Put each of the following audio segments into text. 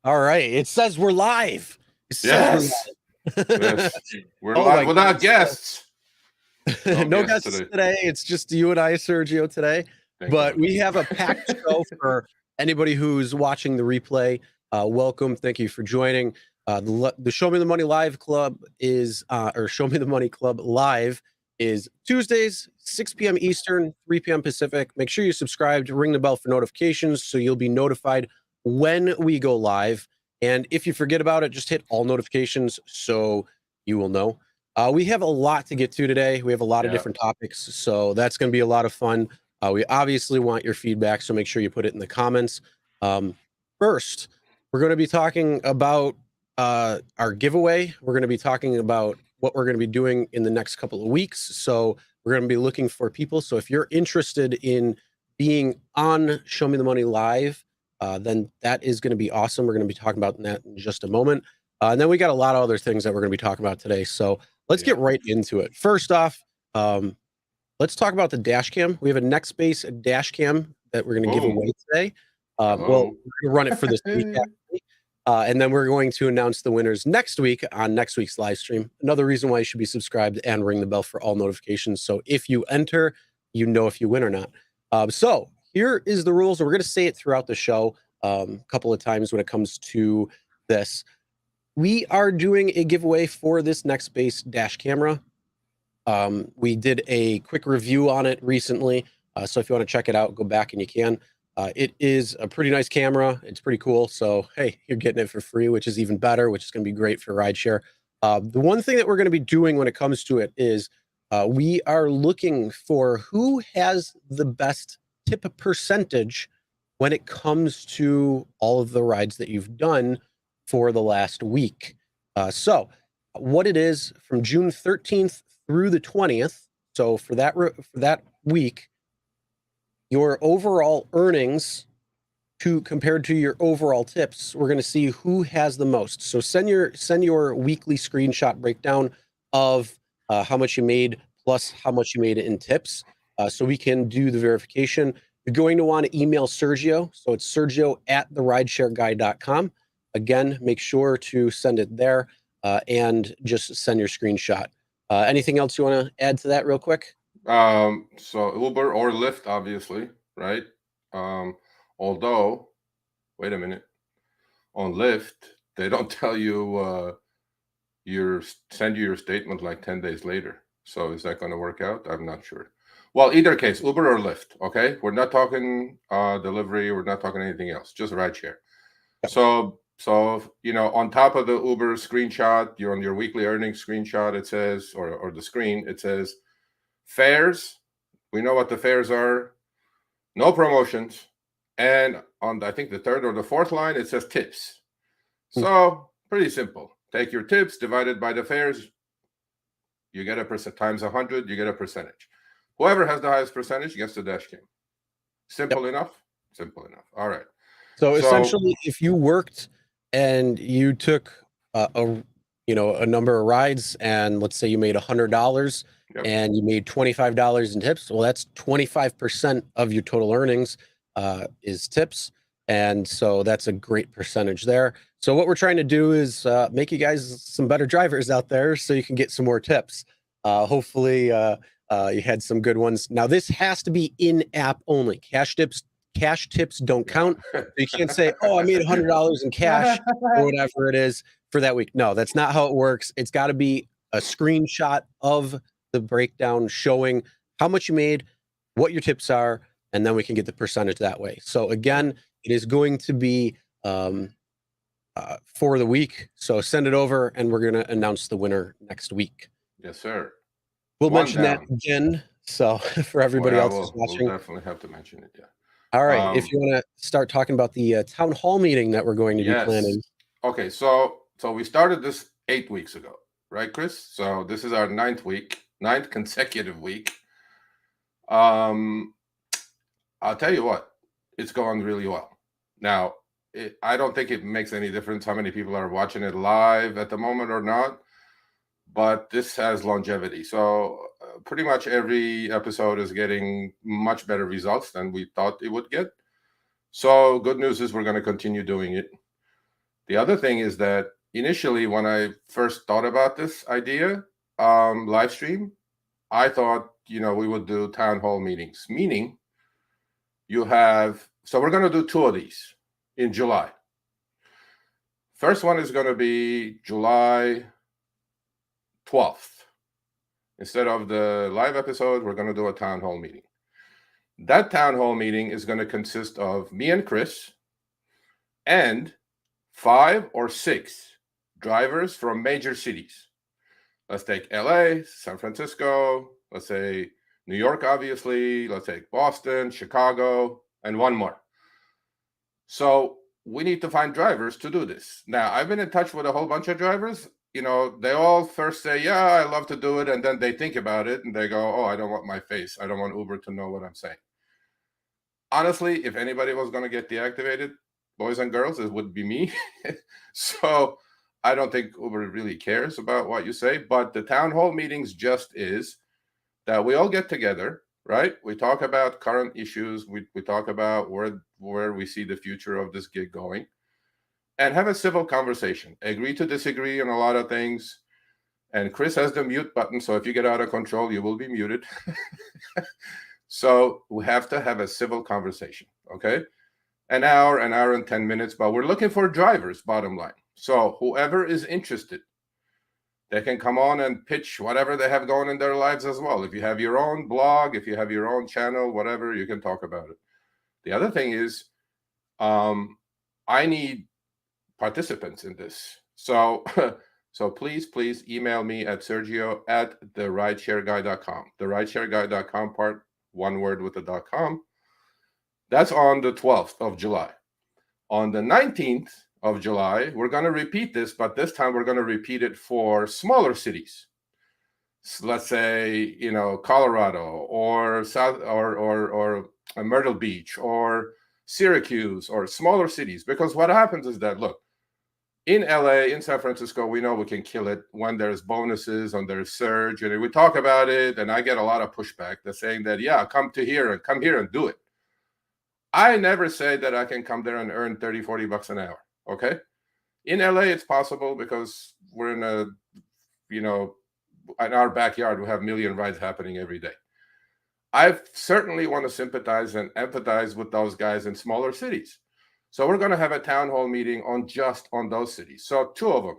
All right. It says we're live. It says we're Yes, live. yes, we're Oh live my without goodness. guests. No No guests guests today. today. It's just you and I, Sergio, today. Thank But God. we have a packed show for anybody who's watching the replay. Welcome. Thank you for joining. The Show Me the Money Live Club is, or Show Me the Money Club Live is Tuesdays, 6 p.m. Eastern, 3 p.m. Pacific. Make sure you subscribe to ring the bell for notifications so you'll be notified when we go live. And if you forget about it, just hit all notifications so you will know. We have a lot to get to today. We have a lot of Yeah, different topics, so that's going to be a lot of fun. We obviously want your feedback, so make sure you put it in the comments. First, we're going to be talking about our giveaway. We're going to be talking about what we're going to be doing in the next couple of weeks. So we're going to be looking for people. So if you're interested in being on Show Me the Money Live, then that is going to be awesome. We're going to be talking about that in just a moment. And then we got a lot of other things that we're going to be talking about today. So let's get right into it. First off, let's talk about the dash cam. We have a Nextbase dash cam that we're going to give away today. Well, we're hello. going to run it for this week, actually. And then we're going to announce the winners next week on next week's live stream. Another reason why you should be subscribed and ring the bell for all notifications. So if you enter, you know if you win or not. So here is the rules. We're going to say it throughout the show a couple of times when it comes to this. We are doing a giveaway for this Nextbase dash camera. We did a quick review on it recently. So if you want to check it out, go back and you can. It is a pretty nice camera. It's pretty cool. So, hey, you're getting it for free, which is even better, which is going to be great for Rideshare. The one thing that we're going to be doing when it comes to it is we are looking for who has the best tip percentage when it comes to all of the rides that you've done for the last week. So what it is from June 13th through the 20th. So for that week, your overall earnings compared to your overall tips, we're going to see who has the most. So send your weekly screenshot breakdown of how much you made plus how much you made in tips, so we can do the verification. You're going to want to email Sergio. So it's sergio@therideshareguy.com. Again, make sure to send it there and just send your screenshot. Anything else you want to add to that real quick? So Uber or Lyft, obviously, right? Although, wait a minute, on Lyft, they don't tell you send you your statement like 10 days later. So is that going to work out? I'm not sure. Well, either case, Uber or Lyft, okay? We're not talking delivery, we're not talking anything else, just rideshare. Yep. So on top of the Uber screenshot, you're on your weekly earnings screenshot, it says, or the screen, it says fares. We know what the fares are. No promotions. And on, I think, the third or the fourth line, it says tips. So pretty simple. Take your tips divided by the fares. You get a percent times 100. You get a percentage. Whoever has the highest percentage gets the dash cam. Simple enough. Simple enough. All right. So essentially, if you worked and you took a number of rides, and let's say you made $100 and you made $25 in tips, well, that's 25% of your total earnings is tips, and so that's a great percentage there. So what we're trying to do is make you guys some better drivers out there, so you can get some more tips. Hopefully, you had some good ones. Now, this has to be in-app only. Cash tips don't count. So you can't say, oh, I made $100 in cash or whatever it is for that week. No, that's not how it works. It's got to be a screenshot of the breakdown showing how much you made, what your tips are, and then we can get the percentage that way. So again, it is going to be for the week. So send it over and we're going to announce the winner next week. Yes, sir. We'll mention that again. So for everybody else who's watching, we'll definitely have to mention it. Yeah. All right. If you want to start talking about the town hall meeting that we're going to be planning. Okay. So we started this 8 weeks ago, right, Chris? So this is our ninth consecutive week. I'll tell you what, it's going really well. Now, I don't think it makes any difference how many people are watching it live at the moment or not, but this has longevity. So pretty much every episode is getting much better results than we thought it would get. So good news is we're going to continue doing it. The other thing is that initially, when I first thought about this idea, live stream, I thought, we would do town hall meetings, meaning so we're going to do 2 of these in July. First one is going to be July 12th. Instead of the live episode, we're going to do a town hall meeting. That town hall meeting is going to consist of me and Chris and 5 or 6 drivers from major cities. Let's take LA, San Francisco, let's say New York, obviously, let's take Boston, Chicago, and one more. So we need to find drivers to do this. Now, I've been in touch with a whole bunch of drivers. They all first say, yeah, I love to do it. And then they think about it and they go, oh, I don't want my face. I don't want Uber to know what I'm saying. Honestly, if anybody was going to get deactivated, boys and girls, it would be me. So I don't think Uber really cares about what you say. But the town hall meetings just is that we all get together, right? We talk about current issues. We talk about where we see the future of this gig going, and have a civil conversation. Agree to disagree on a lot of things. And Chris has the mute button, so if you get out of control, you will be muted. So we have to have a civil conversation, okay? An hour and 10 minutes, but we're looking for drivers, bottom line. So whoever is interested, they can come on and pitch whatever they have going in their lives as well. If you have your own blog, if you have your own channel, whatever, you can talk about it. The other thing is, I need participants in this. So please email me at sergio@therideshareguy.com. Therideshareguy.com, part one word with the .com. That's on the 12th of July. On the 19th of July, we're going to repeat this, but this time we're going to repeat it for smaller cities. So let's say, Colorado or South or Myrtle Beach or Syracuse or smaller cities. Because what happens is that, look, in LA, in San Francisco, we know we can kill it when there's bonuses, when there's surge, and we talk about it, and I get a lot of pushback. They're saying that, yeah, come here and do it. I never say that I can come there and earn 30, 40 bucks an hour, okay? In LA, it's possible because we're in in our backyard, we have a million rides happening every day. I certainly want to sympathize and empathize with those guys in smaller cities. So we're going to have a town hall meeting on those cities. So 2 of them,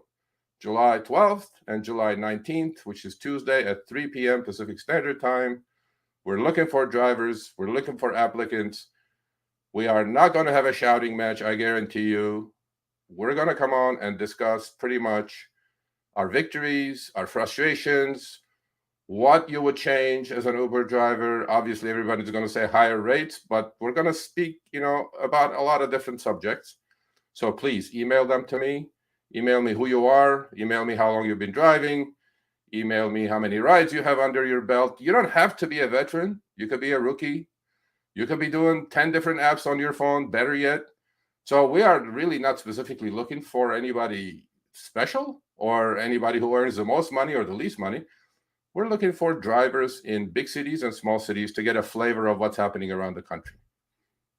July 12th and July 19th, which is Tuesday at 3 p.m. Pacific Standard Time. We're looking for drivers. We're looking for applicants. We are not going to have a shouting match, I guarantee you. We're going to come on and discuss pretty much our victories, our frustrations, what you would change as an Uber driver. Obviously, everybody's going to say higher rates, but we're going to speak, about a lot of different subjects. So please email them to me. Email me who you are. Email me how long you've been driving. Email me how many rides you have under your belt. You don't have to be a veteran. You could be a rookie. You could be doing 10 different apps on your phone, better yet. So we are really not specifically looking for anybody special or anybody who earns the most money or the least money. We're looking for drivers in big cities and small cities to get a flavor of what's happening around the country.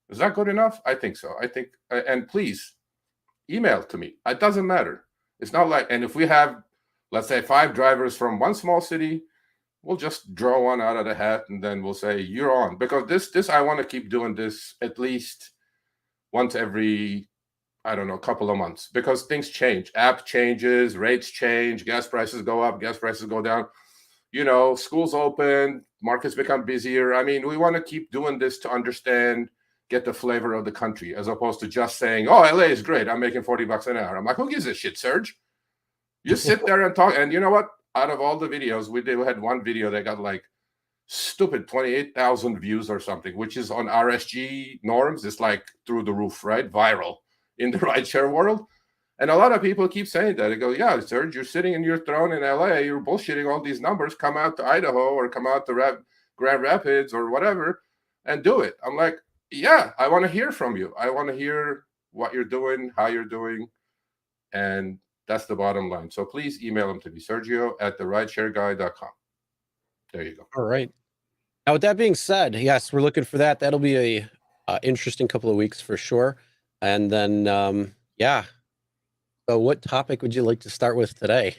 Is that good enough? I think so. And please email to me. It doesn't matter. It's not like, and if we have, let's say, 5 drivers from one small city, we'll just draw one out of the hat and then we'll say, you're on. Because this I want to keep doing this at least once every, I don't know, couple of months, because things change. App changes, rates change, gas prices go up, gas prices go down. Schools open, markets become busier. I mean, we want to keep doing this to understand, get the flavor of the country, as opposed to just saying, oh, LA is great, I'm making 40 bucks an hour. I'm like, who gives a shit, Serge? You sit there and talk. And you know what? Out of all the videos, we had one video that got like stupid 28,000 views or something, which is on RSG norms. It's like through the roof, right? Viral in the rideshare world. And a lot of people keep saying that. They go, yeah, Serge, you're sitting in your throne in LA. You're bullshitting all these numbers. Come out to Idaho or come out to Grand Rapids or whatever and do it. I'm like, yeah, I want to hear from you. I want to hear what you're doing, how you're doing. And that's the bottom line. So please email them to me, Sergio@therideshareguy.com. There you go. All right. Now, with that being said, yes, we're looking for that. That'll be a interesting couple of weeks for sure. And then, yeah, So what topic would you like to start with today?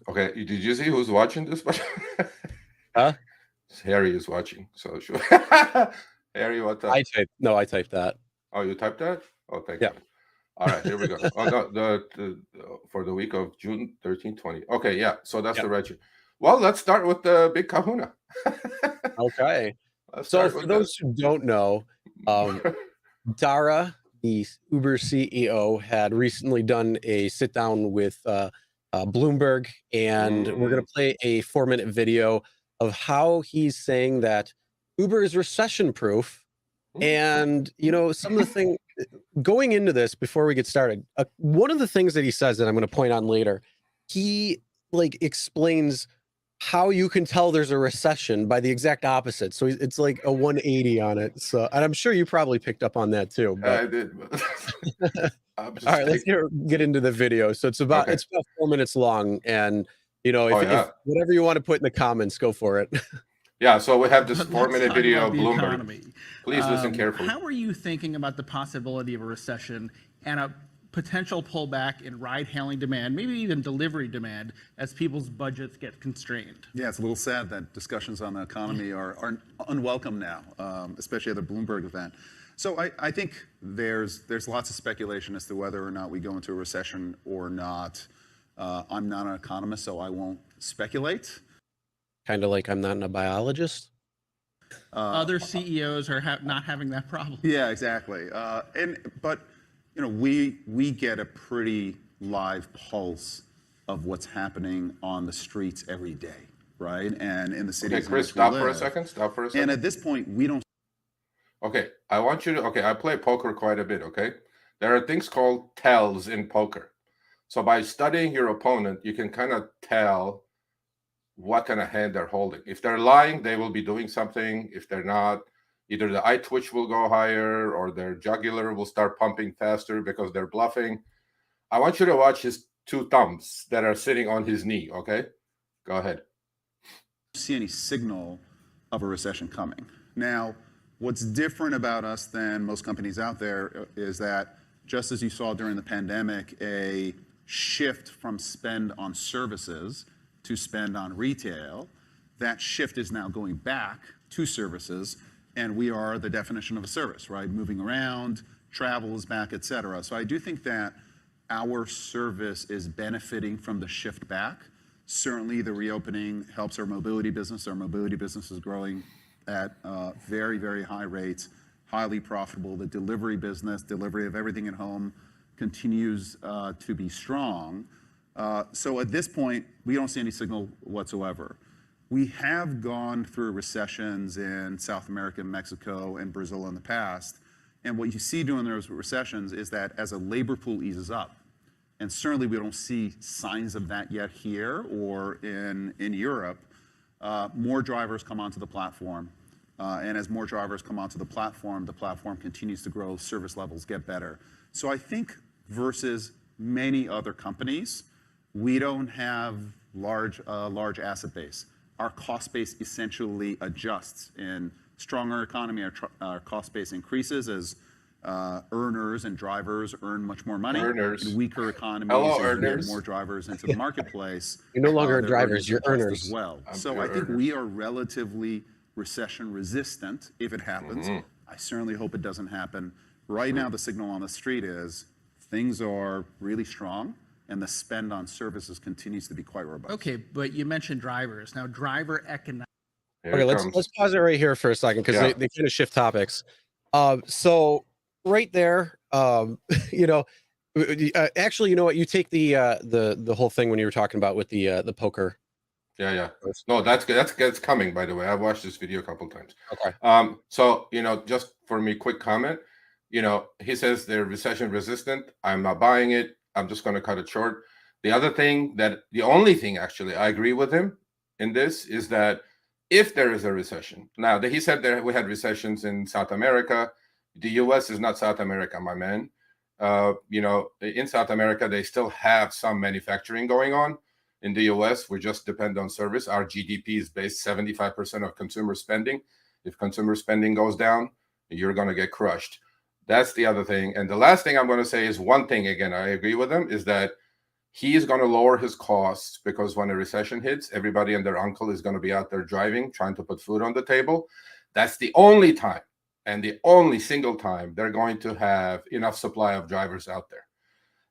Okay, did you see who's watching this? Huh? Harry is watching. So sure. Harry, what's up? I typed that. Oh, you typed that? Oh, thank Yeah. God. All right, here we go. Oh, no, for the week of June 13, 20. Okay, yeah. So that's Yep. the right. Well, let's start with the big kahuna. Okay. Let's So start for with those who don't know, that. Dara, the Uber CEO, had recently done a sit down with Bloomberg, and we're going to play a 4-minute video of how he's saying that Uber is recession proof. And, some of the things going into this before we get started, one of the things that he says that I'm going to point on later, he explains how you can tell there's a recession by the exact opposite. So it's like a 180 on it. So, and I'm sure you probably picked up on that too. But I did. all right, let's get into the video. So it's about 4 minutes long, and if whatever you want to put in the comments, go for it. Yeah, so we have this Let's 4-minute talk video about of the Bloomberg. economy. Please listen carefully. How are you thinking about the possibility of a recession and a potential pullback in ride-hailing demand, maybe even delivery demand, as people's budgets get constrained? Yeah, it's a little sad that discussions on the economy are unwelcome now, especially at the Bloomberg event. So I think there's lots of speculation as to whether or not we go into a recession or not. I'm not an economist, so I won't speculate. Kind of like I'm not a biologist. Other CEOs are not having that problem. Yeah, exactly. But we get a pretty live pulse of what's happening on the streets every day, right? And in the cities. Okay, Chris, stop for a second. Stop for a second. And at this point, we don't. Okay, I want you to. Okay, I play poker quite a bit. Okay, there are things called tells in poker. So by studying your opponent, you can kind of tell what kind of hand they're holding. If they're lying, they will be doing something. If they're not, either the eye twitch will go higher or their jugular will start pumping faster because they're bluffing. I want you to watch his two thumbs that are sitting on his knee, okay? Go ahead. See any signal of a recession coming. Now, what's different about us than most companies out there is that just as you saw during the pandemic, a shift from spend on services to spend on retail, that shift is now going back to services, and we are the definition of a service, right? Moving around, travel is back, et cetera. So I do think that our service is benefiting from the shift back. Certainly the reopening helps our mobility business. Our mobility business is growing at very, very high rates, highly profitable. The delivery business, delivery of everything at home, continues to be strong. So at this point, we don't see any signal whatsoever. We have gone through recessions in South America, Mexico, and Brazil in the past. And what you see during those recessions is that as a labor pool eases up, and certainly we don't see signs of that yet here or in Europe, more drivers come onto the platform. And as more drivers come onto the platform continues to grow, service levels get better. So I think versus many other companies, we don't have large asset base. Our cost base essentially adjusts. In stronger economy, our cost base increases as earners and drivers earn much more money. Earners. In weaker economies, Hello, as we get earners. more drivers into the marketplace. You're no longer their drivers, earnings you're adjust earners. as well. So You're I think earners. we are relatively recession resistant if it happens. I certainly hope it doesn't happen. Right now, the signal on the street is things are really strong, and the spend on services continues to be quite robust. Okay, but you mentioned drivers. Now, driver economics. Okay, let's pause it right here for a second because they kind of shift topics. So right there, actually, you know what? You take the whole thing when you were talking about with the poker. Yeah. No, that's coming. By the way, I've watched this video a couple times. Okay. So just for me, quick comment. He says they're recession resistant. I'm not buying it. I'm just going to cut it short. The only thing actually I agree with him in this is that if there is a recession, now that he said that we had recessions in South America, the U.S. is not South America, my man. In South America, they still have some manufacturing going on. In the U.S., we just depend on service. Our GDP is based 75% of consumer spending. If consumer spending goes down, you're going to get crushed. That's the other thing. And the last thing I'm going to say is one thing, again, I agree with him, is that he is going to lower his costs because when a recession hits, everybody and their uncle is going to be out there driving, trying to put food on the table. That's the only time and the only single time they're going to have enough supply of drivers out there.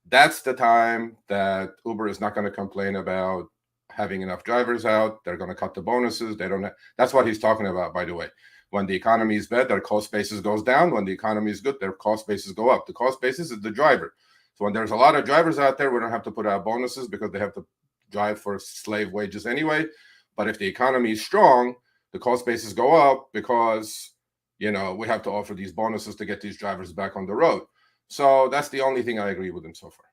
That's the time that Uber is not going to complain about having enough drivers out. They're going to cut the bonuses. They don't. That's what he's talking about, by the way. When the economy is bad, their cost basis goes down. When the economy is good, their cost basis go up. The cost basis is the driver. So when there's a lot of drivers out there, we don't have to put out bonuses because they have to drive for slave wages anyway. But if the economy is strong, the cost basis go up because, you know, we have to offer these bonuses to get these drivers back on the road. So that's the only thing I agree with him so far.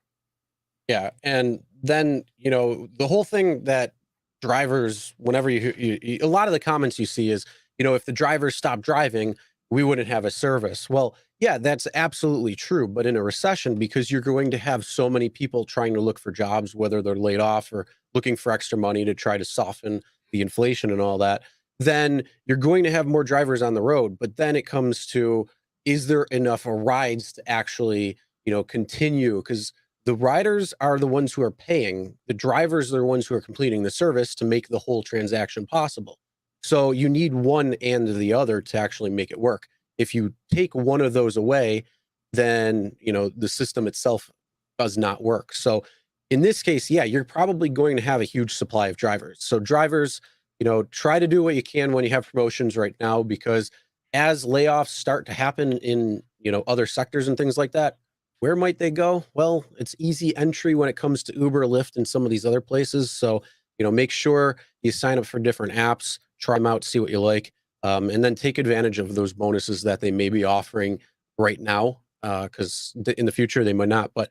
Yeah, and then, you know, the whole thing that drivers, whenever you a lot of the comments you see is, you know, if the drivers stopped driving, we wouldn't have a service. Well, yeah, that's absolutely true. But in a recession, because you're going to have so many people trying to look for jobs, whether they're laid off or looking for extra money to try to soften the inflation and all that, then you're going to have more drivers on the road. But then it comes to, is there enough rides to actually, you know, continue? Because the riders are the ones who are paying. The drivers are the ones who are completing the service to make the whole transaction possible. So you need one and the other to actually make it work. If you take one of those away, then, you know, the system itself does not work. So in this case, yeah, you're probably going to have a huge supply of drivers. So drivers, you know, try to do what you can when you have promotions right now, because as layoffs start to happen in, you know, other sectors and things like that, where might they go? Well, it's easy entry when it comes to Uber, Lyft, and some of these other places. So, you know, make sure you sign up for different apps, try them out, see what you like, and then take advantage of those bonuses that they may be offering right now, because in the future they might not. But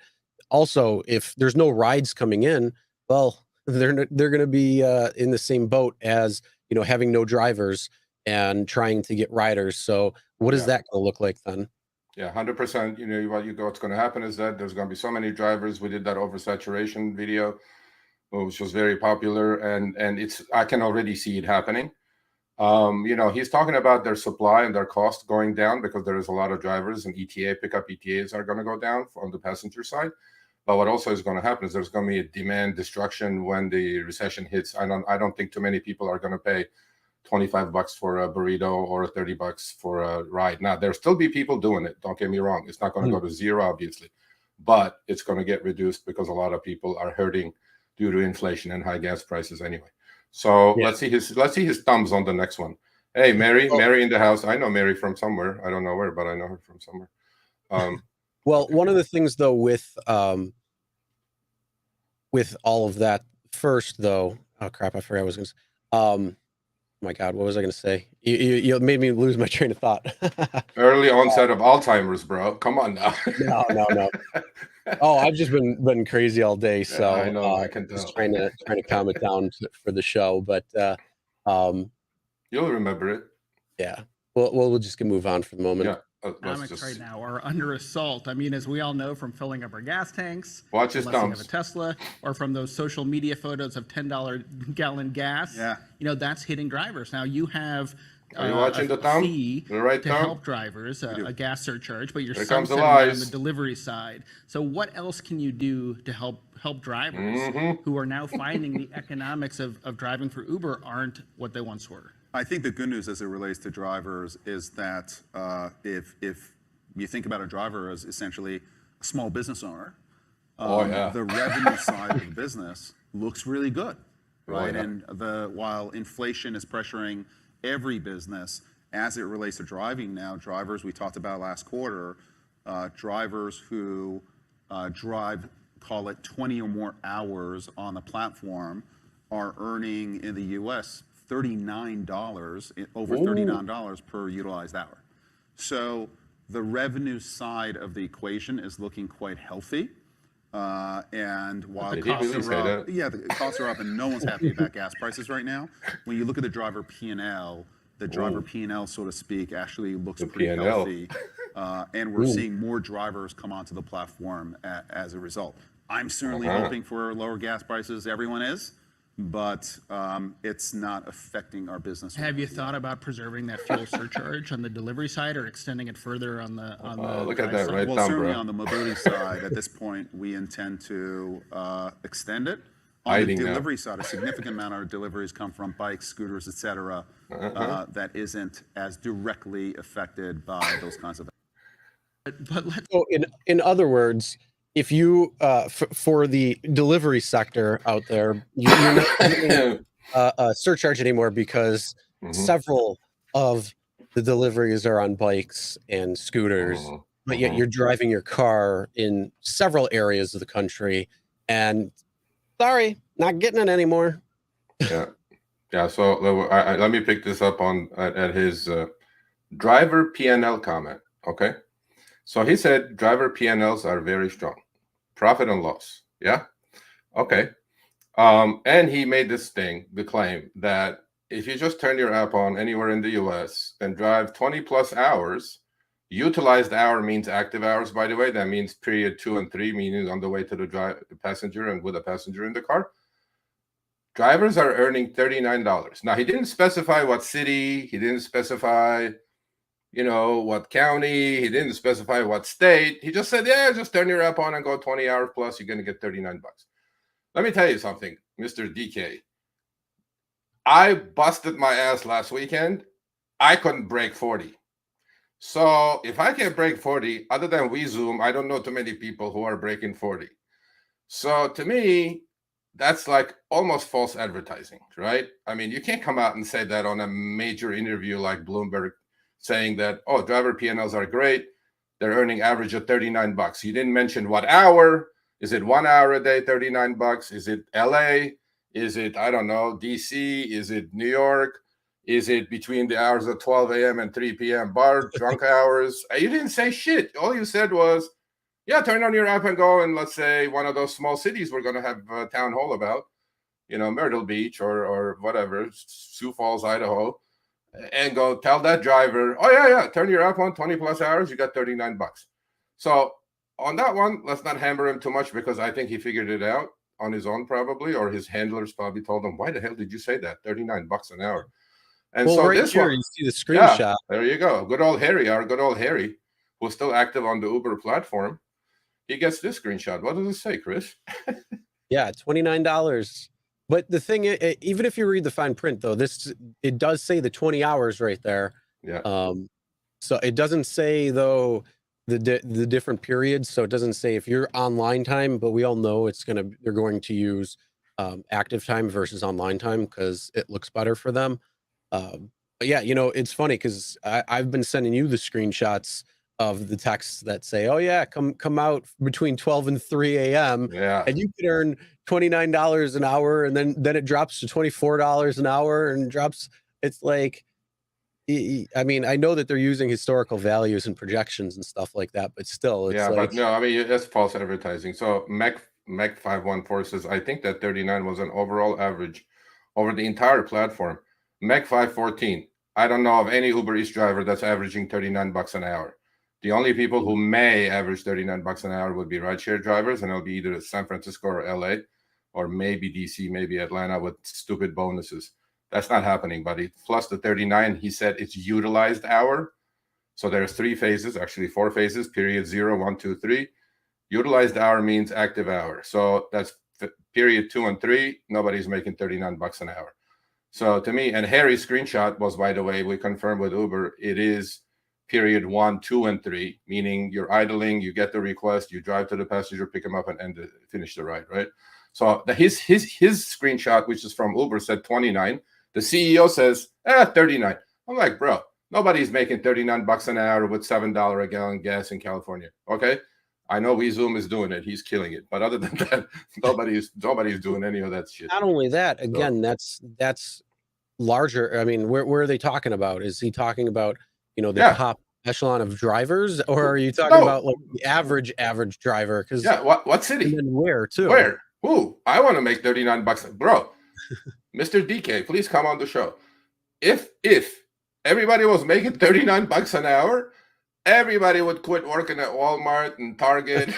also, if there's no rides coming in, well, they're going to be in the same boat as, you know, having no drivers and trying to get riders. So what is that going to look like then? Yeah, 100%. You know, what's going to happen is that there's going to be so many drivers. We did that oversaturation video, which was very popular, and I can already see it happening. You know, he's talking about their supply and their cost going down because there is a lot of drivers, and pickup ETAs are going to go down on the passenger side. But what also is going to happen is there's going to be a demand destruction when the recession hits. I don't think too many people are going to pay $25 for a burrito or $30 for a ride. Now, there'll still be people doing it. Don't get me wrong. It's not going to go to zero, obviously, but it's going to get reduced because a lot of people are hurting due to inflation and high gas prices anyway. So let's see his thumbs on the next one. Hey, Mary in the house. I know Mary from somewhere. I don't know where, but I know her from somewhere. Well, one of the things though with all of that, first though, oh crap, I forgot what I was going to say. Oh my God, what was I going to say? You made me lose my train of thought. Early onset of Alzheimer's, bro. Come on now. No. Oh, I've just been crazy all day, so I know. I can tell. Just trying to calm it down for the show, but you'll remember it. Yeah. We'll just move on for the moment. Yeah. Economics right now are under assault. I mean, as we all know from filling up our gas tanks, watch his thumbs, of a Tesla, or from those social media photos of $10 gallon gas. Yeah, you know, that's hitting drivers. Now you have are you watching the thumb? Fee the right to thumb? help drivers, a gas surcharge, but you're sunsetting on the delivery side. So what else can you do to help drivers who are now finding the economics of driving through Uber aren't what they once were? I think the good news as it relates to drivers is that if you think about a driver as essentially a small business owner, the revenue side of the business looks really good, right? And while inflation is pressuring every business as it relates to driving now, drivers we talked about last quarter, drivers who drive, call it 20 or more hours on the platform, are earning in the U.S. $39, over $39 per utilized hour. So the revenue side of the equation is looking quite healthy. And while the costs are up, the costs are up, and no one's happy about gas prices right now. When you look at the driver P&L, so to speak, actually looks pretty healthy. And we're seeing more drivers come onto the platform as a result. I'm certainly hoping for lower gas prices. Everyone is. but it's not affecting our business. Have you thought about preserving that fuel surcharge on the delivery side or extending it further on the look at drive that, side? right? Well, Thumb, certainly bro. on the mobility side, at this point, we intend to extend it. On Hiding the now. delivery side, a significant amount of our deliveries come from bikes, scooters, et cetera, that isn't as directly affected by those kinds of. But let's So in other words, if you for the delivery sector out there, you're not getting a surcharge anymore because several of the deliveries are on bikes and scooters, but yet you're driving your car in several areas of the country, and sorry, not getting it anymore. Yeah. So let me pick this up on at his driver P&L comment. Okay. So he said driver P&Ls are very strong, profit and loss. Yeah. Okay. And he made this the claim that if you just turn your app on anywhere in the US and drive 20 plus hours, utilized hour means active hours, by the way. That means period 2 and 3, meaning on the way to the passenger and with a passenger in the car. Drivers are earning $39. Now, he didn't specify what city, he didn't specify, what county, he didn't specify what state. He just said, yeah, just turn your app on and go 20 hours plus, you're going to get 39 bucks. Let me tell you something, Mr. DK. I busted my ass last weekend. I couldn't break 40. So if I can't break 40, other than WeZoom, I don't know too many people who are breaking 40. So to me, that's like almost false advertising, right? I mean, you can't come out and say that on a major interview like Bloomberg, saying that, oh, driver P&Ls are great. They're earning average of 39 bucks. You didn't mention what hour. Is it 1 hour a day, 39 bucks? Is it LA? Is it, I don't know, DC? Is it New York? Is it between the hours of 12 a.m. and 3 p.m. bar drunk hours? You didn't say shit. All you said was, yeah, turn on your app and go, and let's say one of those small cities we're going to have a town hall about, Myrtle Beach or whatever, Sioux Falls, Idaho, and go tell that driver, oh, yeah, turn your app on 20 plus hours, you got 39 bucks. So on that one, let's not hammer him too much because I think he figured it out on his own probably, or his handlers probably told him, why the hell did you say that? 39 bucks an hour. And well, so right this here, one, you see the screenshot. yeah, there you go. Good old Harry, who's still active on the Uber platform. He gets this screenshot. What does it say, Chris? Yeah, $29. But the thing, even if you read the fine print, though, it does say the 20 hours right there. Yeah. So it doesn't say, though, the different periods. So it doesn't say if you're online time, but we all know they're going to use active time versus online time because it looks better for them. But yeah, it's funny because I've been sending you the screenshots of the texts that say, oh yeah, come out between 12 and 3 a.m. Yeah. and you can earn $29 an hour, and then it drops to $24 an hour and drops. It's like, I mean, I know that they're using historical values and projections and stuff like that, but still, it's but no, I mean, that's false advertising. So Mech 514 says, I think that 39 was an overall average over the entire platform. Mech 514, I don't know of any Uber Eats driver that's averaging 39 bucks an hour. The only people who may average 39 bucks an hour would be rideshare drivers, and it'll be either San Francisco or LA, or maybe DC, maybe Atlanta with stupid bonuses. That's not happening, buddy. Plus the 39, he said it's utilized hour. So there's 3 phases, actually 4 phases, period 0, 1, 2, 3. Utilized hour means active hour. So that's period 2 and 3. Nobody's making 39 bucks an hour. So to me, and Harry's screenshot was, by the way, we confirmed with Uber, it is period 1, 2, and 3, meaning you're idling, you get the request, you drive to the passenger, pick him up, and finish the ride, right? So his screenshot, which is from Uber, said 29. The CEO says, 39. I'm like, bro, nobody's making 39 bucks an hour with $7 a gallon gas in California. Okay, I know WeZoom is doing it; he's killing it. But other than that, nobody's doing any of that shit. not only that. Again, that's larger. I mean, where are they talking about? Is he talking about the top echelon of drivers, or are you talking about like the average driver? Because what city? And then where too? Where? Who? I want to make 39 bucks, bro. Mr. DK, please come on the show. If everybody was making 39 bucks an hour, everybody would quit working at Walmart and Target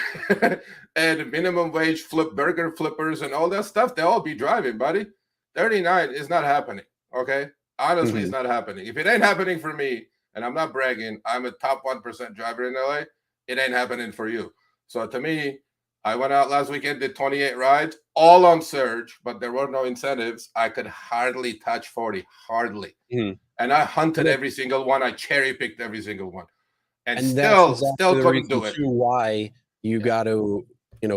and minimum wage burger flippers and all that stuff. They'll all be driving, buddy. 39 is not happening. Okay. Honestly, it's Mhm. not happening. If it ain't happening for me, and I'm not bragging, I'm a top 1% driver in LA, it ain't happening for you. So to me, I went out last weekend, did 28 rides, all on surge, but there were no incentives. I could hardly touch 40, hardly. Mhm. And I hunted Yeah. every single one. I cherry picked every single one, and And that's still exactly the couldn't reason do it. too why you Yeah. got to,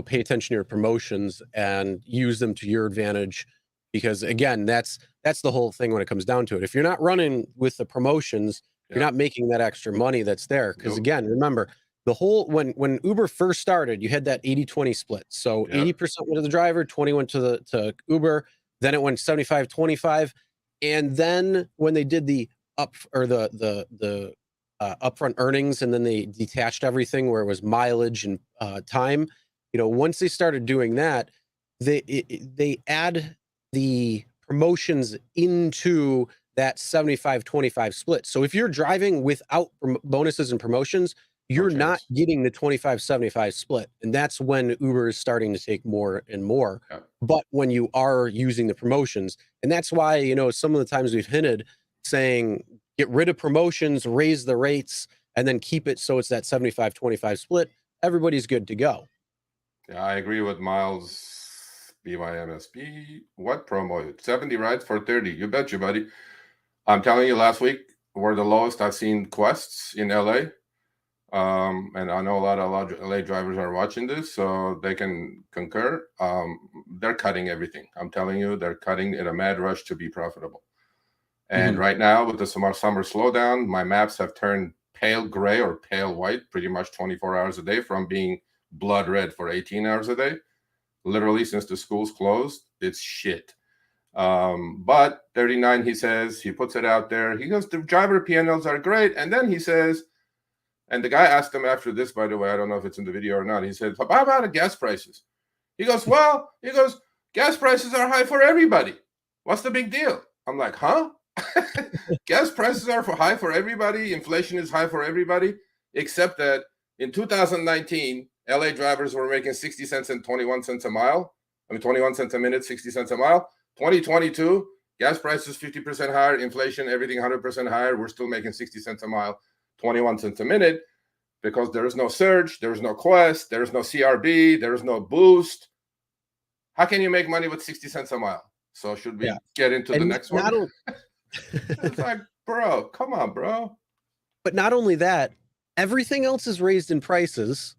pay attention to your promotions and use them to your advantage. Because again, that's the whole thing when it comes down to it. If you're not running with the promotions, you're Yeah. not making that extra money that's there. Because Nope. again, remember the whole when Uber first started, you had that 80-20 split. So Yeah. 80% went to the driver, 20 went to Uber, then it went 75-25. And then when they did the up or the upfront earnings, and then they detached everything where it was mileage and time. Once they started doing that, they add the promotions into that 75-25 split. So if you're driving without bonuses and promotions, No you're not chance. getting the 25-75 split. And that's when Uber is starting to take more and more. Yeah. But when you are using the promotions, and that's why, some of the times we've hinted saying, get rid of promotions, raise the rates, and then keep it so it's that 75-25 split. Everybody's good to go. Yeah, I agree with Miles BYMSB. What promo? 70 rides for 30. You betcha, buddy. I'm telling you, last week were the lowest I've seen quests in LA. And I know a lot of LA drivers are watching this, so they can concur. They're cutting everything. I'm telling you, they're cutting in a mad rush to be profitable. And right now, with the summer slowdown, my maps have turned pale gray or pale white pretty much 24 hours a day from being blood red for 18 hours a day. Literally, since the schools closed, it's shit. But 39, he says, he puts it out there. He goes, the driver PNLs are great. And then he says, and the guy asked him after this, by the way, I don't know if it's in the video or not. He said, how about the gas prices? He goes, gas prices are high for everybody. What's the big deal? I'm like, huh? Gas prices are high for everybody. Inflation is high for everybody, except that in 2019, LA drivers were making 60 cents and 21 cents a mile. 21 cents a minute, 60 cents a mile. 2022, gas prices 50% higher, inflation, everything 100% higher. We're still making 60 cents a mile, 21 cents a minute, because there is no surge, there is no quest, there is no CRB, there is no boost. How can you make money with 60 cents a mile? So should we get into the next one? It's like, bro, come on, bro. But not only that, everything else is raised in prices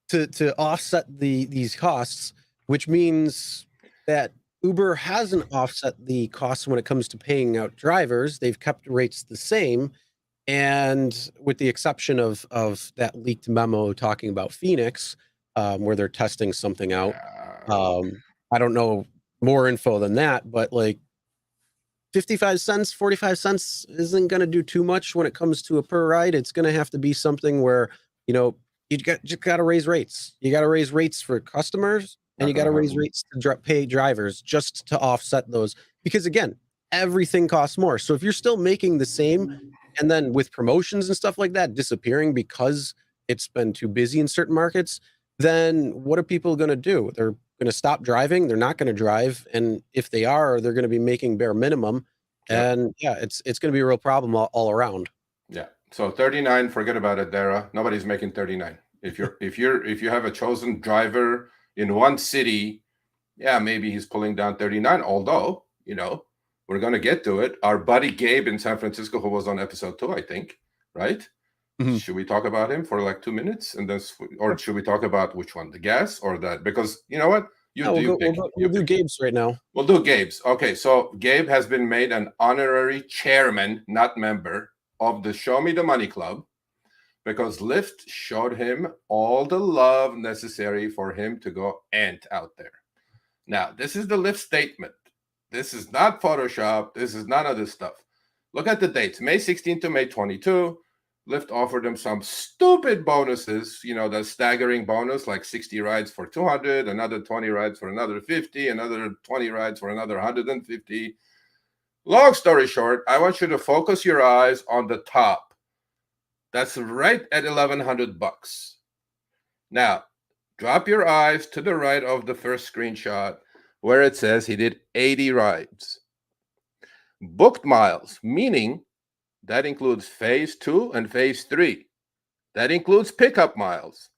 to offset these costs, which means that Uber hasn't offset the costs when it comes to paying out drivers. They've kept rates the same. And with the exception of that leaked memo talking about Phoenix, where they're testing something out. I don't know more info than that, but like 55 cents, 45 cents isn't going to do too much when it comes to a per ride. It's going to have to be something where, you just got to raise rates. You got to raise rates for customers, and you got to raise rates to pay drivers just to offset those. Because again, everything costs more. So if you're still making the same, and then with promotions and stuff like that disappearing because it's been too busy in certain markets, then what are people going to do? They're going to stop driving. They're not going to drive. And if they are, they're going to be making bare minimum. And it's going to be a real problem all around. Yeah. So 39, forget about it, Dara. Nobody's making 39. If you have a chosen driver in one city, yeah, maybe he's pulling down 39. Although, we're going to get to it. Our buddy Gabe in San Francisco, who was on episode 2, I think, right? Should we talk about him for like 2 minutes, and then, or should we talk about which one, the gas or that? Because you know what, we'll do Gabe's right now. We'll do Gabe's. Okay, so Gabe has been made an honorary chairman, not member, of the Show Me the Money Club, because Lyft showed him all the love necessary for him to go ant out there. Now, this is the Lyft statement. This is not Photoshop. This is none of this stuff. Look at the dates. May 16 to May 22. Lyft offered them some stupid bonuses, the staggering bonus, like 60 rides for 200, another 20 rides for another 50, another 20 rides for another 150. Long story short, I want you to focus your eyes on the top. That's right at $1,100. Now, drop your eyes to the right of the first screenshot. where it says he did 80 rides. Booked miles, meaning that includes phase 2 and phase 3. That includes pickup miles.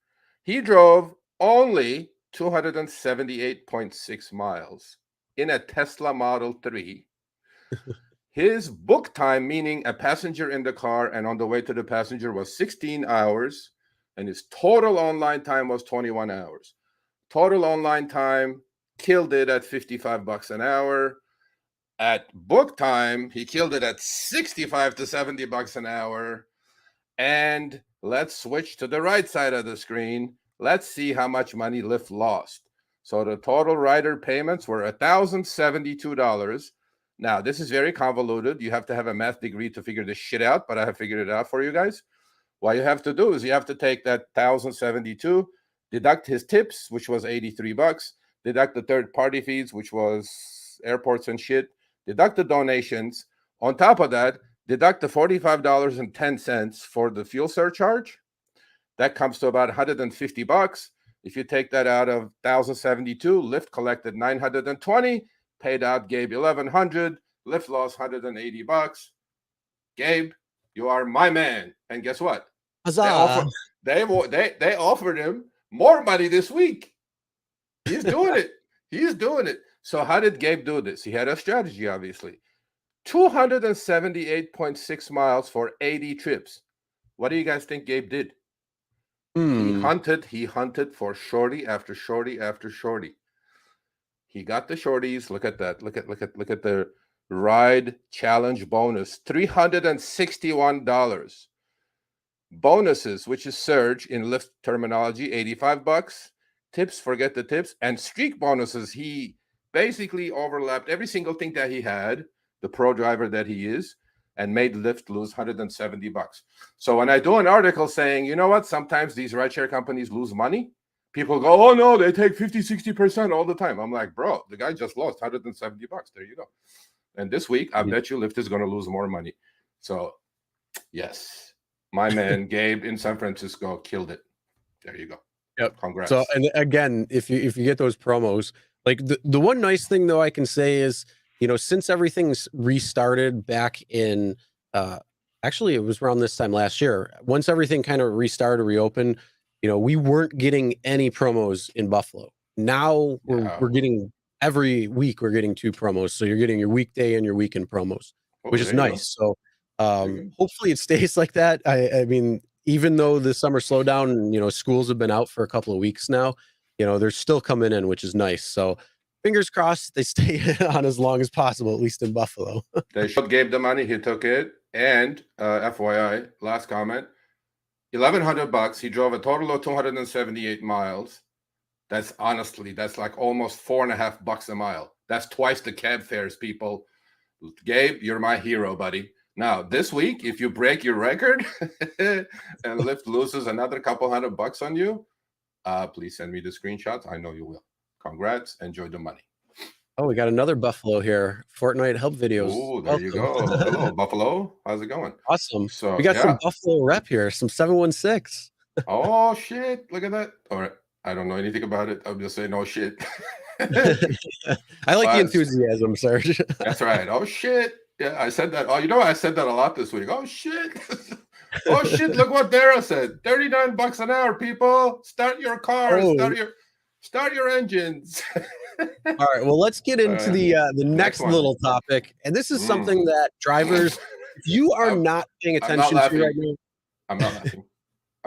He drove only 278.6 miles in a Tesla Model 3. His book time, meaning a passenger in the car and on the way to the passenger, was 16 hours, and his total online time was 21 hours. Total online time, killed it at $55 an hour. At book time, he killed it at $65 to $70 an hour. And let's switch to the right side of the screen. Let's see how much money Lyft lost. So the total rider payments were $1,072. Now, this is very convoluted. You have to have a math degree to figure this shit out, but I have figured it out for you guys. What you have to do is you have to take that 1,072, deduct his tips, which was $83, deduct the third-party fees, which was airports and shit, deduct the donations. On top of that, deduct the $45.10 for the fuel surcharge. That comes to about $150. If you take that out of 1,072, Lyft collected $920, paid out Gabe $1,100, Lyft lost $180. Gabe, you are my man. And guess what? Huzzah. They offered him more money this week. He's doing it. He's doing it. So how did Gabe do this? He had a strategy, obviously. 278.6 miles for 80 trips. What do you guys think Gabe did? He hunted for shorty after shorty after shorty. He got the shorties. Look at that. Look at the ride challenge bonus. $361. Bonuses, which is surge in Lyft terminology, $85. Tips, forget the tips. And streak bonuses, he basically overlapped every single thing that he had, the pro driver that he is, and made Lyft lose $170. So when I do an article saying, you know what, sometimes these rideshare companies lose money, people go, oh no, they take 50-60% all the time. I'm like, bro, the guy just lost $170. There you go. And this week, I bet you Lyft is going to lose more money. So yes, my man Gabe in San Francisco killed it. There you go. Yep. Congrats. So, and again, if you get those promos, like the one nice thing though I can say is, you know, since everything's restarted back in, actually it was around this time last year, once everything kind of restarted, reopened, you know, we weren't getting any promos in Buffalo. Now we're getting, every week we're getting 2 promos. So you're getting your weekday and your weekend promos, which is nice. So hopefully it stays like that. I mean, even though the summer slowdown, you know, schools have been out for a couple of weeks now, you know, they're still coming in, which is nice. So fingers crossed they stay on as long as possible, at least in Buffalo. They showed Gabe the money, he took it. And FYI, last comment, $1,100. He drove a total of 278 miles. That's honestly, that's like almost $4.50 a mile. That's twice the cab fares, people. Gabe, you're my hero, buddy. Now, this week, if you break your record and Lyft loses another couple $100 on you, please send me the screenshots. I know you will. Congrats. Enjoy the money. Oh, we got another Buffalo here. Fortnite help videos. Oh, there you go. Hello, Buffalo. How's it going? Awesome. So we got some Buffalo rep here, some 716. Oh, shit. Look at that. All right. I don't know anything about it. I'm just saying, oh, shit. I like the enthusiasm, Serge. That's right. Oh, shit. Yeah, I said that. Oh, you know, I said that a lot this week. Oh, shit. Oh, shit. Look what Dara said. $39 an hour, people. Start your cars. Start your engines. All right. Well, let's get into the next little topic. And this is something that drivers, if you are not paying attention to right now. I'm not laughing.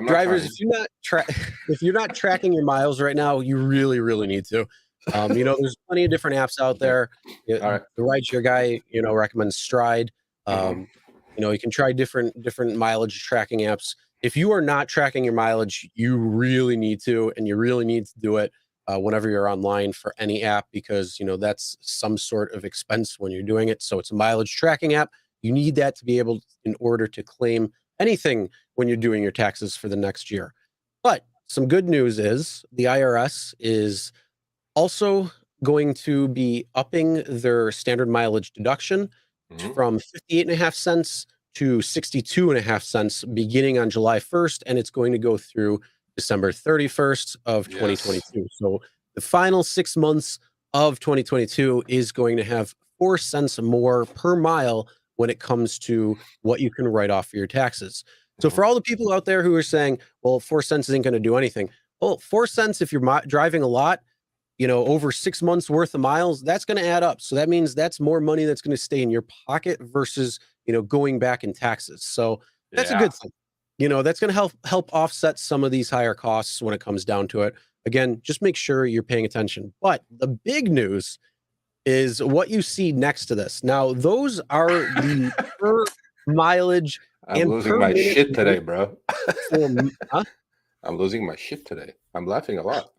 Drivers, if you're not tracking your miles right now, you really, really need to. You know, there's plenty of different apps out there. All right. The Rideshare guy, you know, recommends Stride. You know, you can try different mileage tracking apps. If you are not tracking your mileage, you really need to, and you really need to do it whenever you're online for any app, because, you know, that's some sort of expense when you're doing it. So it's a mileage tracking app. You need that to be able, in order to claim anything when you're doing your taxes for the next year. But some good news is the IRS is also going to be upping their standard mileage deduction from 58.5 cents to 62.5 cents beginning on July 1st, and it's going to go through December 31st of 2022. So the final 6 months of 2022 is going to have 4 cents more per mile when it comes to what you can write off for your taxes. So for all the people out there who are saying, well, 4 cents isn't going to do anything. Well, 4 cents if you're driving a lot, you know, over 6 months worth of miles, that's going to add up. So that means that's more money that's going to stay in your pocket versus, you know, going back in taxes. So that's a good thing. You know, that's going to help offset some of these higher costs when it comes down to it. Again, just make sure you're paying attention. But the big news is what you see next to this. Now, those are the per mileage I'm and losing per my minute shit today, bro. huh? I'm losing my shit today. I'm laughing a lot.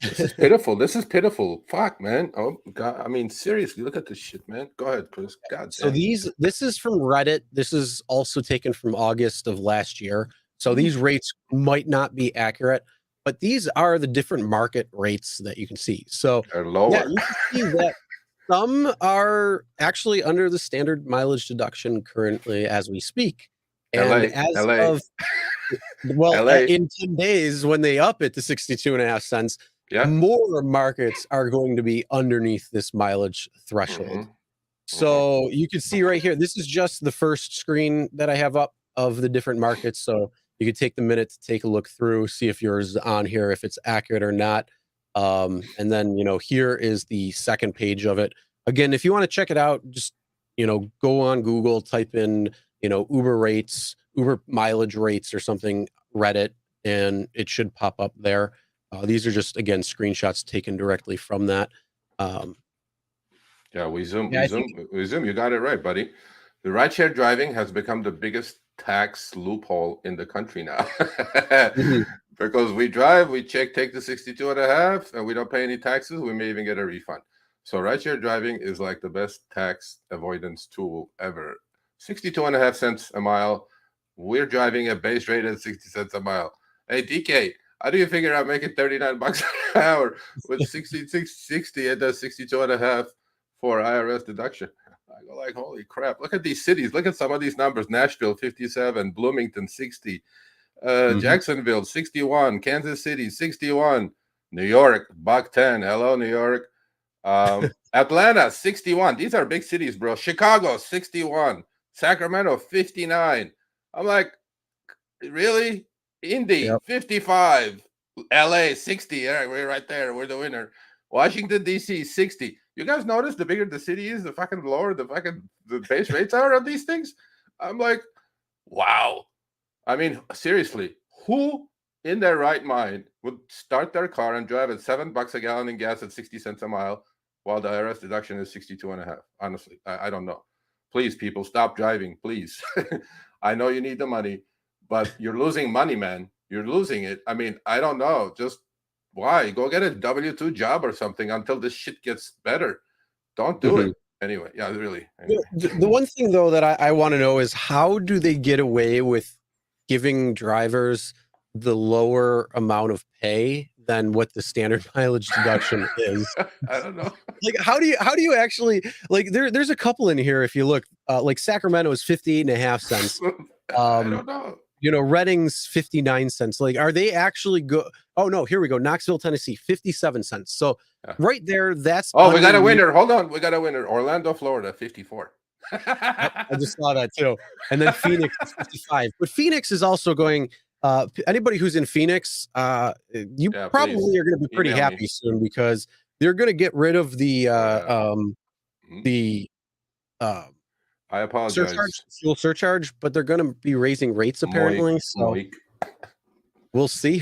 This is pitiful. This is pitiful. Fuck, man. Oh God. I mean, seriously, look at this shit, man. Go ahead, Chris. God So damn. this is from Reddit. This is also taken from August of last year. So these rates might not be accurate, but these are the different market rates that you can see. So They're lower. yeah, you can see that some are actually under the standard mileage deduction currently as we speak. And LA. well, LA. in 10 days when they up it to 62.5 cents, more markets are going to be underneath this mileage threshold. So you can see right here, this is just the first screen that I have up of the different markets. So you could take the minute to take a look through, see if yours is on here, if it's accurate or not. And then, you know, here is the second page of it. Again, if you want to check it out, just, you know, go on Google, type in, you know, Uber rates, Uber mileage rates or something, Reddit, and it should pop up there. These are just, again, screenshots taken directly from that. Yeah, we zoom. You got it right, buddy. The rideshare driving has become the biggest tax loophole in the country now. Because we drive, we take the 62.5, and we don't pay any taxes. We may even get a refund. So rideshare driving is like the best tax avoidance tool ever. 62.5 cents a mile. We're driving a base rate at 60 cents a mile. Hey, DK, how do you figure out making 39 bucks an hour with 60 and 62.5 for IRS deduction? I go like, holy crap. Look at these cities. Look at some of these numbers. Nashville, 57. Bloomington, 60. Jacksonville, 61. Kansas City, 61. New York, $1.10. Hello, New York. Atlanta, 61. These are big cities, bro. Chicago, 61. Sacramento, 59. I'm like, really? Indy, 55. LA, 60. All right, we're right there. We're the winner. Washington, D.C., 60. You guys notice the bigger the city is, the fucking lower the base rates are of these things? I'm like, wow. I mean, seriously, who in their right mind would start their car and drive at $7 a gallon in gas at 60 cents a mile while the IRS deduction is 62.5? Honestly, I don't know. Please, people, stop driving, please. I know you need the money, but you're losing money, man. You're losing it. I mean, I don't know. Just why? Go get a W-2 job or something until this shit gets better. Don't do it. Anyway, yeah, really. Anyway. The one thing, though, that I want to know is how do they get away with giving drivers the lower amount of pay than what the standard mileage deduction is? I don't know. Like, how do you actually, like, there's a couple in here. If you look, like Sacramento is 58.5 cents. I don't know. You know, Redding's 59 cents. Like, are they actually Oh no, here we go. Knoxville, Tennessee, 57 cents. So right there, that's. Oh, we got a winner. Hold on, we got a winner. Orlando, Florida, 54. I just saw that too. And then Phoenix is 55. But Phoenix is also going. Anybody who's in Phoenix, you probably are going to be pretty happy soon because they're going to get rid of the I apologize. Fuel surcharge, but they're going to be raising rates apparently. We'll see.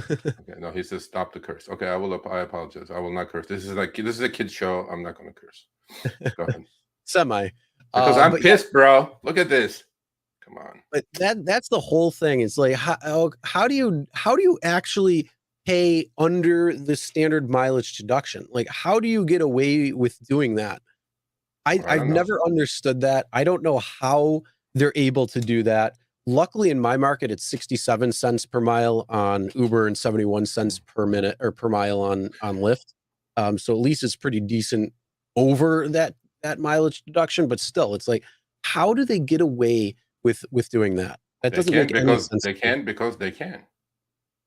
Okay, no, he says stop the curse. Okay, I apologize. I will not curse. This is a kid's show. I'm not going to curse. Go ahead. Semi. Because I'm pissed, bro. Look at this. Come on. But that's the whole thing. It's like how do you actually pay under the standard mileage deduction? Like, how do you get away with doing that? I've never understood that. I don't know how they're able to do that. Luckily, in my market, it's 67 cents per mile on Uber and 71 cents per minute or per mile on Lyft. So at least it's pretty decent over that mileage deduction. But still, it's like, how do they get away with doing that? That doesn't make any sense. They can because they can.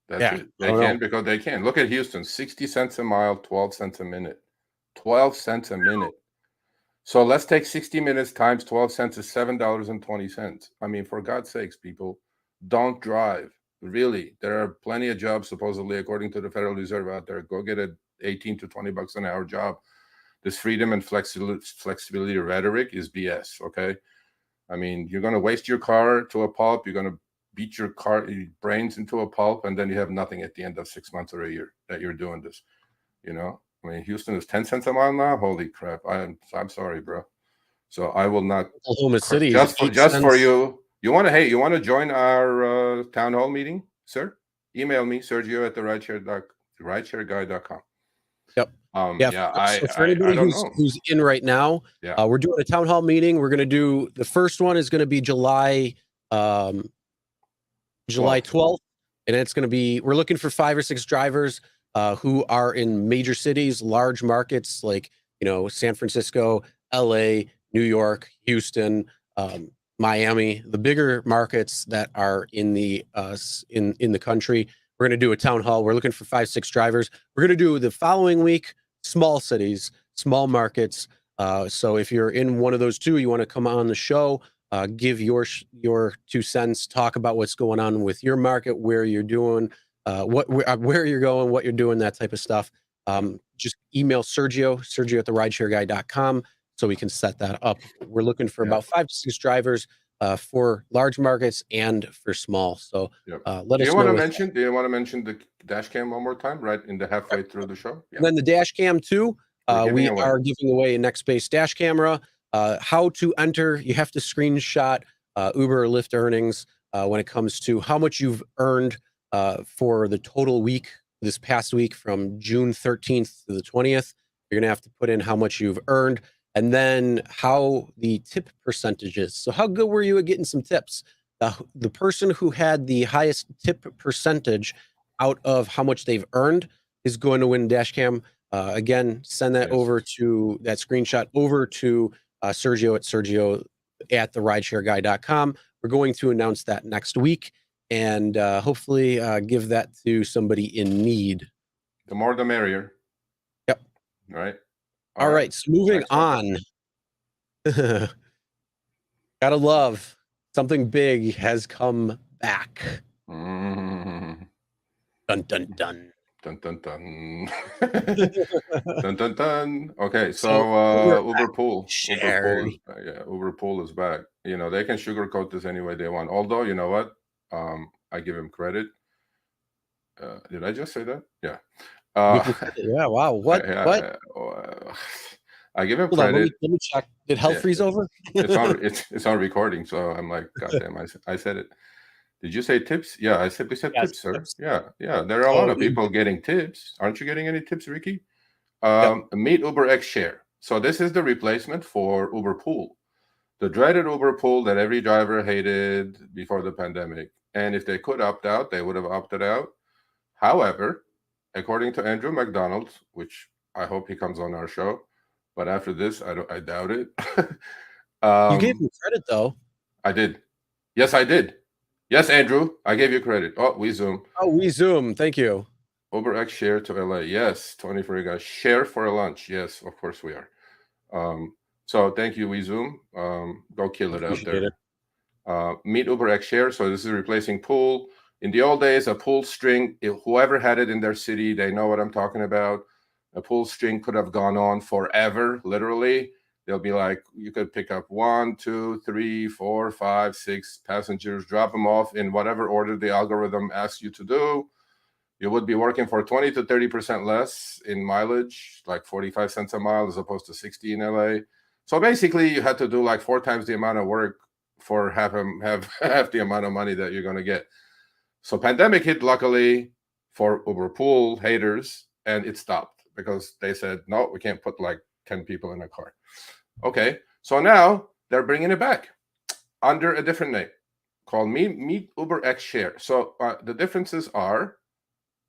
That's Yeah, it. I They don't can know. because they can. Look at Houston, 60 cents a mile, 12 cents a minute. 12 cents a minute. So let's take 60 minutes times 12 cents is $7.20. I mean, for God's sakes, people, don't drive. Really, there are plenty of jobs, supposedly, according to the Federal Reserve out there. Go get a 18 to 20 bucks an hour job. This freedom and flexibility rhetoric is BS, okay? I mean, you're going to waste your car to a pulp. You're going to beat your brains into a pulp, and then you have nothing at the end of 6 months or a year that you're doing this, you know? I mean, Houston is 10 cents a mile now. Holy crap. I'm sorry, bro. So I will not. Oklahoma City is Just 8 for cents. you. You want to join our town hall meeting, sir? Email me, Sergio at the rideshareguy.com. Yep. So for anybody I don't know. who's in right now, Yeah. we're doing a town hall meeting. We're going to do, the first one is going to be July 12th. And it's going to be, we're looking for 5 or 6 drivers who are in major cities, large markets like, San Francisco, LA, New York, Houston, Miami, the bigger markets that are in the in the country. We're going to do a town hall. We're looking for 5, 6 drivers. We're going to do the following week, small cities, small markets. So if you're in one of those two, you want to come on the show, give your 2 cents, talk about what's going on with your market, where you're doing, where you're going, what you're doing, that type of stuff. Just email Sergio at the rideshareguy.com so we can set that up. We're looking for about 5 to 6 drivers for large markets and for small. So let us know. Do you want to mention the dash cam one more time, right in the halfway through the show? Yeah. And then the dash cam too. We are giving away a next-based dash camera. How to enter? You have to screenshot Uber or Lyft earnings when it comes to how much you've earned for the total week, this past week from June 13th to the 20th. You're gonna have to put in how much you've earned, and then how the tip percentage is. So how good were you at getting some tips? The person who had the highest tip percentage out of how much they've earned is going to win dash cam. Again, send that over to that screenshot over to Sergio at the rideshareguy.com. We're going to announce that next week and hopefully give that to somebody in need. The more the merrier. Yep. All right. All right. So moving on. Gotta love something big has come back. Dun dun dun. Dun dun dun. Dun dun dun. Okay, so UberPOOL. UberPOOL is back. They can sugarcoat this any way they want. Although, you know what? I give him credit. Did I just say that? Yeah. Yeah. Wow. What? I give him Hold credit. On, let me check. Did hell freeze over? It's on recording, so I'm like, goddamn, I said it. Did you say tips? Yeah, I simply said tips, sir. Tips. Yeah. There are a lot of people getting tips. Aren't you getting any tips, Ricky? Meet UberX Share. So this is the replacement for UberPOOL, the dreaded UberPOOL that every driver hated before the pandemic. And if they could opt out, they would have opted out. However, according to Andrew McDonald, which I hope he comes on our show, but after this, I doubt it. You gave me credit though. I did. Yes, I did. Yes, Andrew, I gave you credit. Oh, we Zoom. Oh, we Zoom. Thank you. UberX Share to LA. Yes, 24 guys. Share for a lunch. Yes, of course we are. So thank you, we Zoom. Go kill it out there. Meet UberX Share. So this is replacing Pool. In the old days, a pool string, whoever had it in their city, they know what I'm talking about. A pool string could have gone on forever, literally. They'll be like, you could pick up 1, 2, 3, 4, 5, 6 passengers, drop them off in whatever order the algorithm asks you to do. You would be working for 20 to 30% less in mileage, like 45 cents a mile as opposed to 60 in LA. So basically, you had to do like 4 times the amount of work for half the amount of money that you're going to get. So pandemic hit, luckily, for UberPOOL haters, and it stopped because they said, no, we can't put like 10 people in a car. Okay, so now they're bringing it back under a different name called Meet UberX Share. So the differences are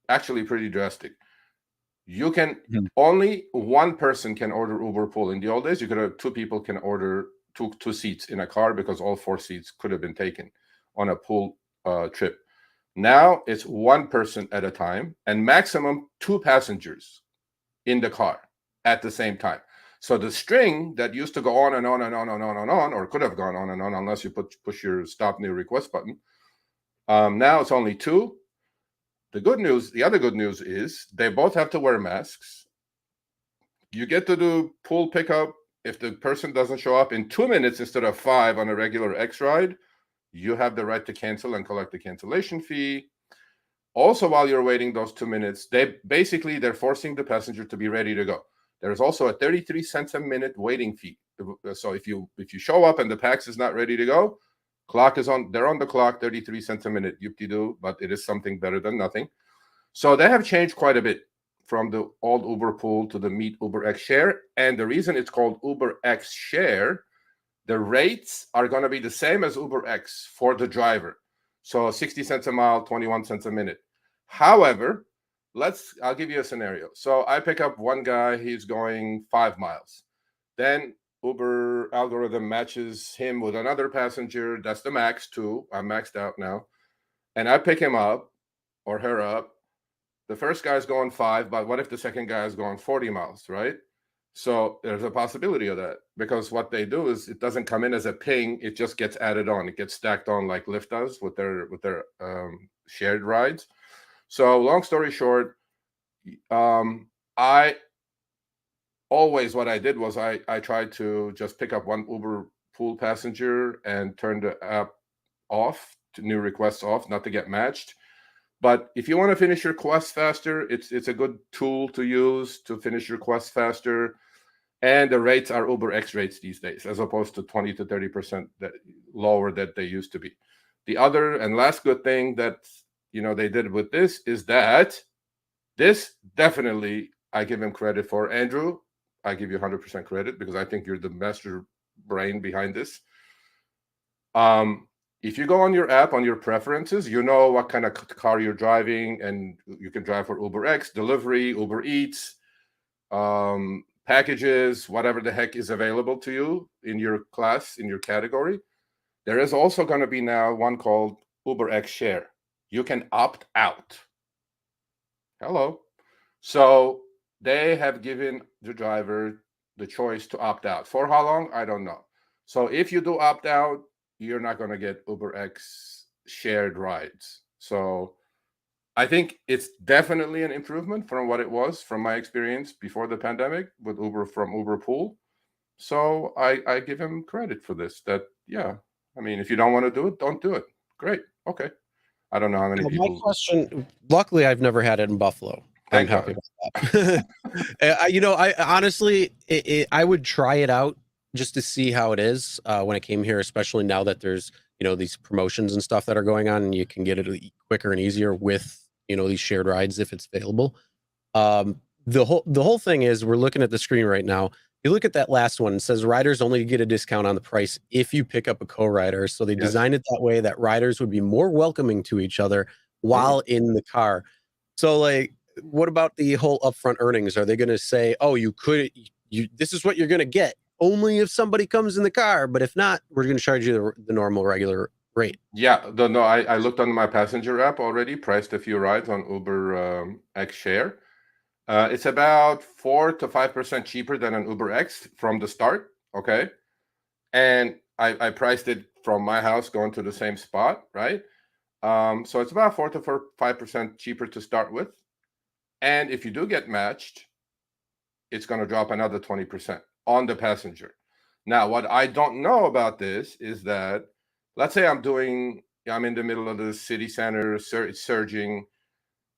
actually pretty drastic. You can only one person can order UberPOOL. In the old days, you could have 2 people can order two seats in a car because all 4 seats could have been taken on a pool trip. Now it's one person at a time and maximum 2 passengers in the car at the same time. So the string that used to go on and on and on and on and on, or could have gone on and on unless you push your stop new request button. Now it's only 2. The other good news is they both have to wear masks. You get to do pool pickup. If the person doesn't show up in 2 minutes instead of 5 on a regular X ride, you have the right to cancel and collect the cancellation fee. Also, while you're waiting those 2 minutes, they're forcing the passenger to be ready to go. There's also a 33 cents a minute waiting fee. So if you show up and the PAX is not ready to go, they're on the clock, 33 cents a minute, yoop-de-doo, but it is something better than nothing. So they have changed quite a bit from the old UberPOOL to the Meet UberX Share. And the reason it's called UberX Share, the rates are going to be the same as UberX for the driver. So 60 cents a mile, 21 cents a minute. However, I'll give you a scenario. So I pick up one guy, he's going 5 miles. Then Uber algorithm matches him with another passenger. That's the max, 2. I'm maxed out now. And I pick him up or her up. The first guy's going 5, but what if the second guy is going 40 miles, right? So there's a possibility of that, because what they do is it doesn't come in as a ping. It just gets added on. It gets stacked on like Lyft does with their shared rides. So long story short, what I did was I tried to just pick up one UberPOOL passenger and turn the app off, to new requests off, not to get matched. But if you want to finish your quest faster, it's a good tool to use to finish your quest faster. And the rates are UberX rates these days, as opposed to 20 to 30% lower that they used to be. The other and last good thing that they did with this is that this definitely I give him credit for. Andrew, I give you 100% credit because I think you're the master brain behind this. If you go on your app, on your preferences, you know what kind of car you're driving, and you can drive for UberX, delivery, Uber Eats, packages, whatever the heck is available to you in your class, in your category. There is also going to be now one called UberX Share. You can opt out. Hello. So they have given the driver the choice to opt out. For how long? I don't know. So if you do opt out, you're not going to get UberX shared rides. So I think it's definitely an improvement from what it was from my experience before the pandemic with Uber from UberPOOL. So I give him credit for this. If you don't want to do it, don't do it. Great. Okay. I don't know how many people. My question, luckily, I've never had it in Buffalo. Thank I'm happy God. about that. I honestly, I would try it out just to see how it is when I came here, especially now that there's, these promotions and stuff that are going on, and you can get it quicker and easier with, these shared rides if it's available. The whole thing is, we're looking at the screen right now. You look at that last one, it says riders only get a discount on the price if you pick up a co-rider. So they designed it that way that riders would be more welcoming to each other while in the car. So what about the whole upfront earnings? Are they going to say, oh, this is what you're going to get only if somebody comes in the car, but if not, we're going to charge you the normal regular rate? Yeah, I looked on my passenger app already, priced a few rides on UberX Share. It's about 4 to 5% cheaper than an UberX from the start. Okay. And I priced it from my house going to the same spot, right? So it's about 4 to 5% cheaper to start with. And if you do get matched, it's going to drop another 20% on the passenger. Now, what I don't know about this is that, let's say I'm in the middle of the city center, it's surging.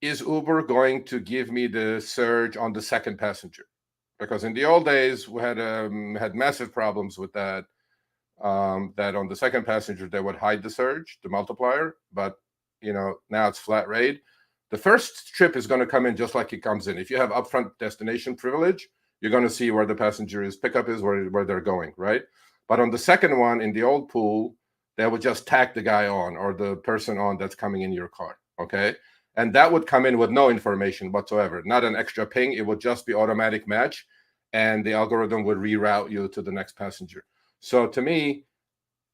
Is Uber going to give me the surge on the second passenger? Because in the old days, we had massive problems with that. That on the second passenger, they would hide the surge, the multiplier. But, now it's flat rate. The first trip is going to come in just like it comes in. If you have upfront destination privilege, you're going to see where the passenger's pickup is, where they're going, right? But on the second one, in the old pool, they would just tag the guy on or the person on that's coming in your car, okay? And that would come in with no information whatsoever, not an extra ping. It would just be automatic match, and the algorithm would reroute you to the next passenger. So to me,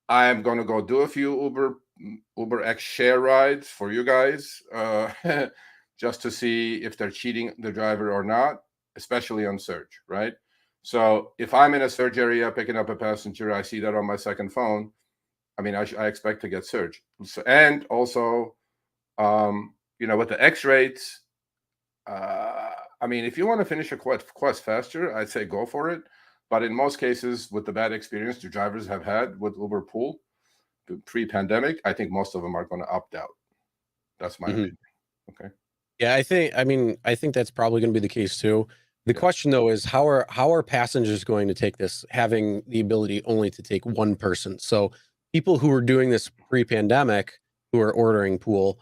I am going to go do a few UberX Share rides for you guys, just to see if they're cheating the driver or not, especially on Surge, right? So if I'm in a Surge area picking up a passenger, I see that on my second phone. I mean, I expect to get Surge. So, and also, with the X rates, I mean, if you want to finish a quest faster, I'd say go for it. But in most cases, with the bad experience the drivers have had with UberPOOL pre-pandemic, I think most of them are going to opt out. That's my opinion. Okay. Yeah, I think that's probably going to be the case too. The question though is how are passengers going to take this, having the ability only to take one person? So people who are doing this pre-pandemic, who are ordering pool,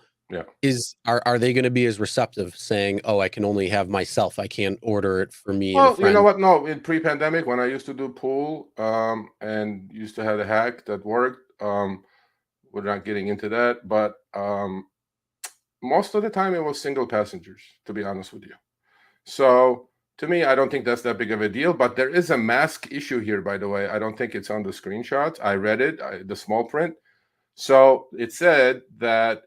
are they going to be as receptive, saying, "Oh, I can only have myself. I can't order it for me and a Well, friend"? you know what? No, in pre-pandemic, when I used to do pool, and used to have a hack that worked, we're not getting into that, but most of the time it was single passengers, to be honest with you. So to me, I don't think that's that big of a deal, but there is a mask issue here, by the way. I don't think it's on the screenshots. I read it, the small print. So it said that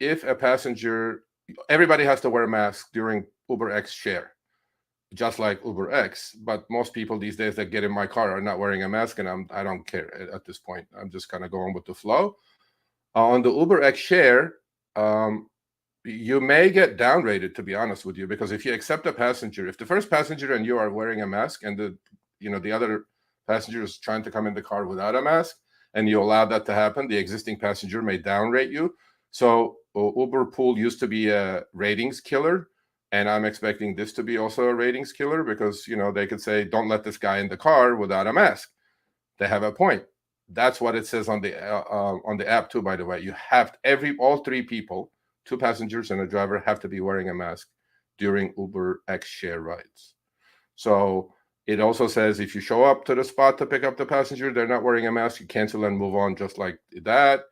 if a passenger, everybody has to wear a mask during UberX Share, just like UberX, but most people these days that get in my car are not wearing a mask, and I don't care at this point. I'm just kind of going with the flow. On the UberX Share, you may get downrated, to be honest with you, because if you accept a passenger, if the first passenger and you are wearing a mask, and the other passenger is trying to come in the car without a mask, and you allow that to happen, the existing passenger may downrate you. So UberPOOL used to be a ratings killer, and I'm expecting this to be also a ratings killer, because they could say, don't let this guy in the car without a mask. They have a point. That's what it says on the app too, by the way. You have all three people, 2 passengers and a driver, have to be wearing a mask during UberX Share rides. So it also says if you show up to the spot to pick up the passenger, they're not wearing a mask, you cancel and move on just like that.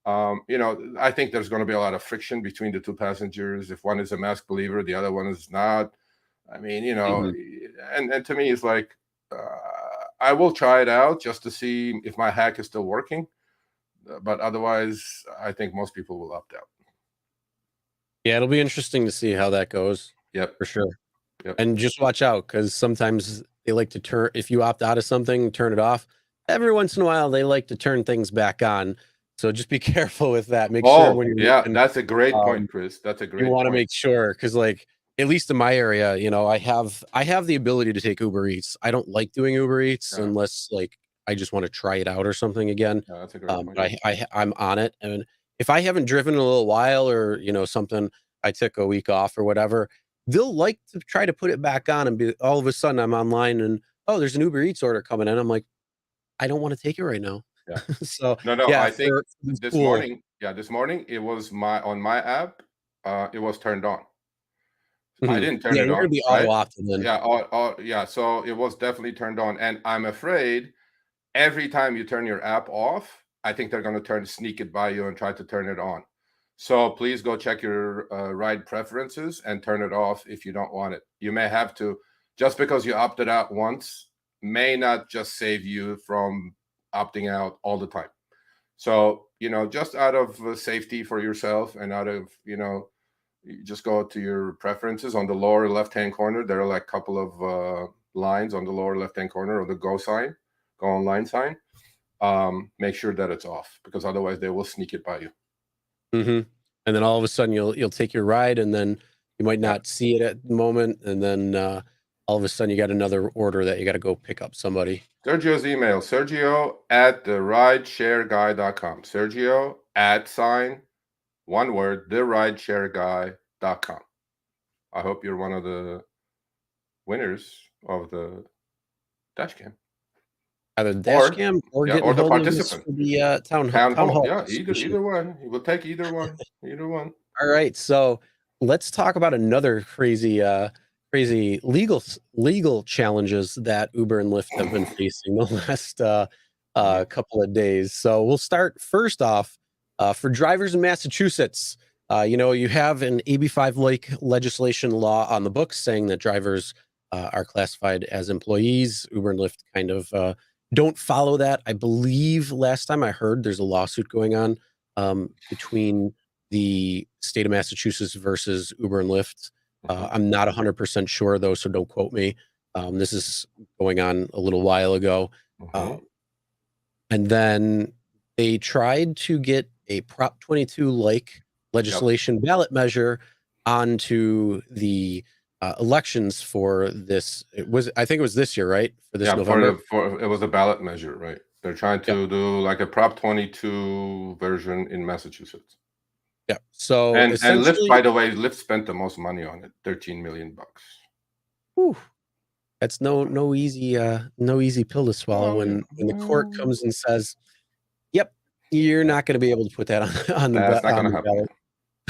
I think there's going to be a lot of friction between the 2 passengers. If one is a mask believer, the other one is not. I mean, and to me, it's like, I will try it out just to see if my hack is still working. But otherwise, I think most people will opt out. Yeah, it'll be interesting to see how that goes. Yep. For sure. Yep. And just watch out, because sometimes they like to if you opt out of something, turn it off. Every once in a while, they like to turn things back on. So just be careful with that. Make sure when you're that's a great point, Chris. That's a great point. You want to make sure, because like, at least in my area, I have the ability to take Uber Eats. I don't like doing Uber Eats unless like I just want to try it out or something again. Yeah, that's a great point. But I'm on it, and if I haven't driven in a little while, or something, I took a week off or whatever, they'll like to try to put it back on, and be all of a sudden I'm online and, oh, there's an Uber Eats order coming in. I'm like, I don't want to take it right now. Yeah. So no, yeah, I think this morning it was on my app, it was turned on. I didn't turn it on. Be auto opted in. Yeah, so it was definitely turned on, and I'm afraid every time you turn your app off, I think they're going to sneak it by you and try to turn it on. So please go check your ride preferences and turn it off if you don't want it. You may have to, just because you opted out once, may not just save you from opting out all the time. So, just out of safety for yourself, and out of, you just go to your preferences on the lower left-hand corner. There are like a couple of lines on the lower left-hand corner of the go online sign. Make sure that it's off, because otherwise they will sneak it by you. And then all of a sudden you'll take your ride, and then you might not see it at the moment, and then all of a sudden you got another order that you got to go pick up somebody. Sergio's email, Sergio@therideshareguy.com. Sergio@ one word, therideshareguy.com. I hope you're one of the winners of the dash cam. Either the dash cam or getting the hold participant of the town hall. Yeah, either one. We'll take either one. Either one. All right, so let's talk about another crazy legal challenges that Uber and Lyft have been facing the last couple of days. So we'll start first off for drivers in Massachusetts. You have an AB5 like legislation law on the books saying that drivers are classified as employees. Uber and Lyft kind of don't follow that. I believe last time I heard there's a lawsuit going on between the state of Massachusetts versus Uber and Lyft. Mhm. I'm not 100% sure though, so don't quote me. This is going on a little while ago. Mhm. And then they tried to get a Prop 22 like legislation ballot measure onto the elections for this. I think it was this year, right? For this Yeah, November. for it was a ballot measure, right? They're trying Yep. to do like a Prop 22 version in Massachusetts. Yeah. So And Lyft, essentially, by the way, Lyft spent the most money on it, 13 million bucks. whew, that's no easy pill to swallow Oh, yeah. when the court comes and says, "Yep, you're not going to be able to put that on That's not on gonna the happen.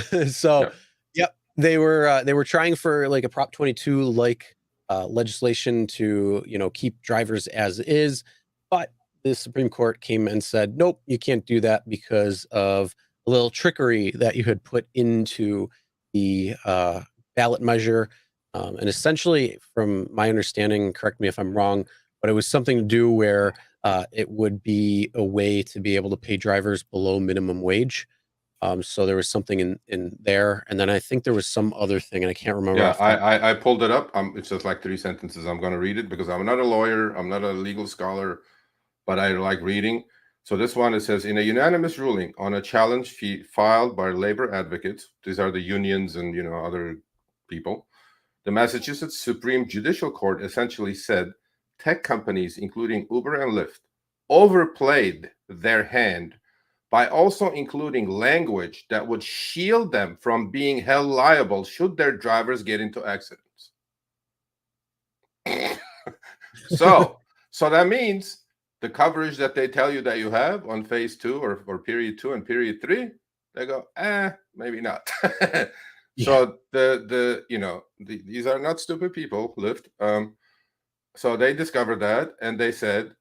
ballot." So, Yeah. yep, they were trying for like a Prop 22 like legislation to keep drivers as is, but the Supreme Court came and said, "Nope, you can't do that because of a little trickery that you had put into the ballot measure." And essentially, from my understanding, correct me if I'm wrong, but it was something to do where it would be a way to be able to pay drivers below minimum wage. So there was something in there, and then I think there was some other thing, and I can't remember Yeah, off the top. I pulled it up. It's just like 3 sentences. I'm going to read it because I'm not a lawyer. I'm not a legal scholar, but I like reading. So this one, it says, in a unanimous ruling on a challenge filed by labor advocates, these are the unions and other people, the Massachusetts Supreme Judicial Court essentially said tech companies, including Uber and Lyft, overplayed their hand by also including language that would shield them from being held liable should their drivers get into accidents. so that means the coverage that they tell you that you have on phase 2 or period 2 and period 3, they go, maybe not. So these are not stupid people, Lyft. So they discovered that, and they said,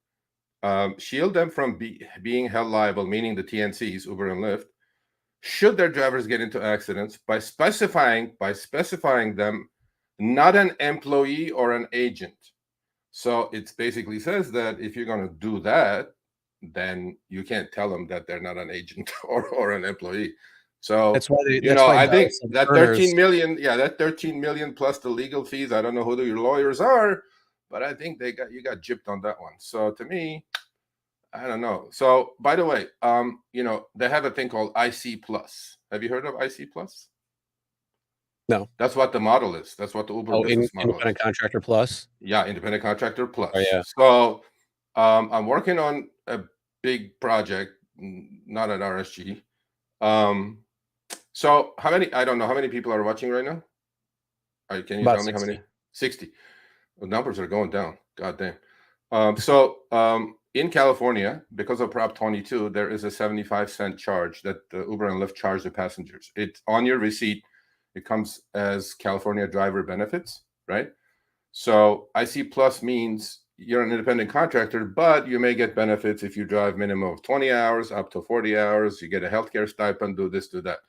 shield them from being held liable, meaning the TNCs, Uber and Lyft, should their drivers get into accidents by specifying them not an employee or an agent. So it basically says that if you're going to do that, then you can't tell them that they're not an agent or an employee. So That's why I Dara think said that earners. 13 million, that 13 million plus the legal fees. I don't know who your lawyers are, but I think you got gypped on that one. So to me, I don't know. So by the way, they have a thing called IC Plus. Have you heard of IC Plus? No. That's what the model is. That's what the Uber business model is. Independent contractor plus. Yeah, independent contractor plus. Oh yeah. So I'm working on a big project, not at RSG. So I don't know how many people are watching right now? Can you About tell me how 60. many? 60. The numbers are going down. God damn. In California, because of Prop 22, there is a 75-cent charge that the Uber and Lyft charge the passengers. It's on your receipt. It comes as California driver benefits, right? So IC Plus means you're an independent contractor, but you may get benefits if you drive minimum of 20 hours up to 40 hours. You get a healthcare stipend, do this, do that.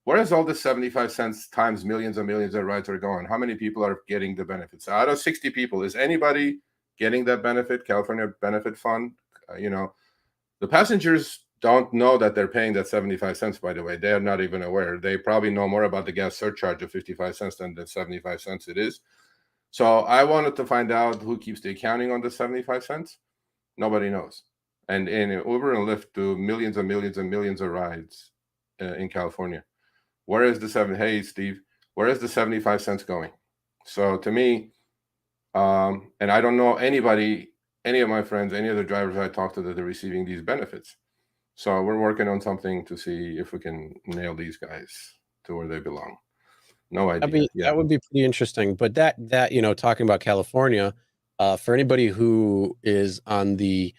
Where is all this 75 cents times millions and millions of rides are going? How many people are getting the benefits? Out of 60 people, is anybody getting that benefit, California Benefit Fund? The passengers don't know that they're paying that 75 cents, by the way. They are not even aware. They probably know more about the gas surcharge of 55 cents than the 75 cents it is. So I wanted to find out who keeps the accounting on the 75 cents. Nobody knows. And Uber and Lyft do millions and millions and millions of rides in California. Where is the Hey, Steve, where is the 75 cents going? So to me, and I don't know any of my friends, any of the drivers I talk to that are receiving these benefits. So we're working on something to see if we can nail these guys to where they belong. No idea. That would be pretty interesting. But that talking about California, for anybody who is on the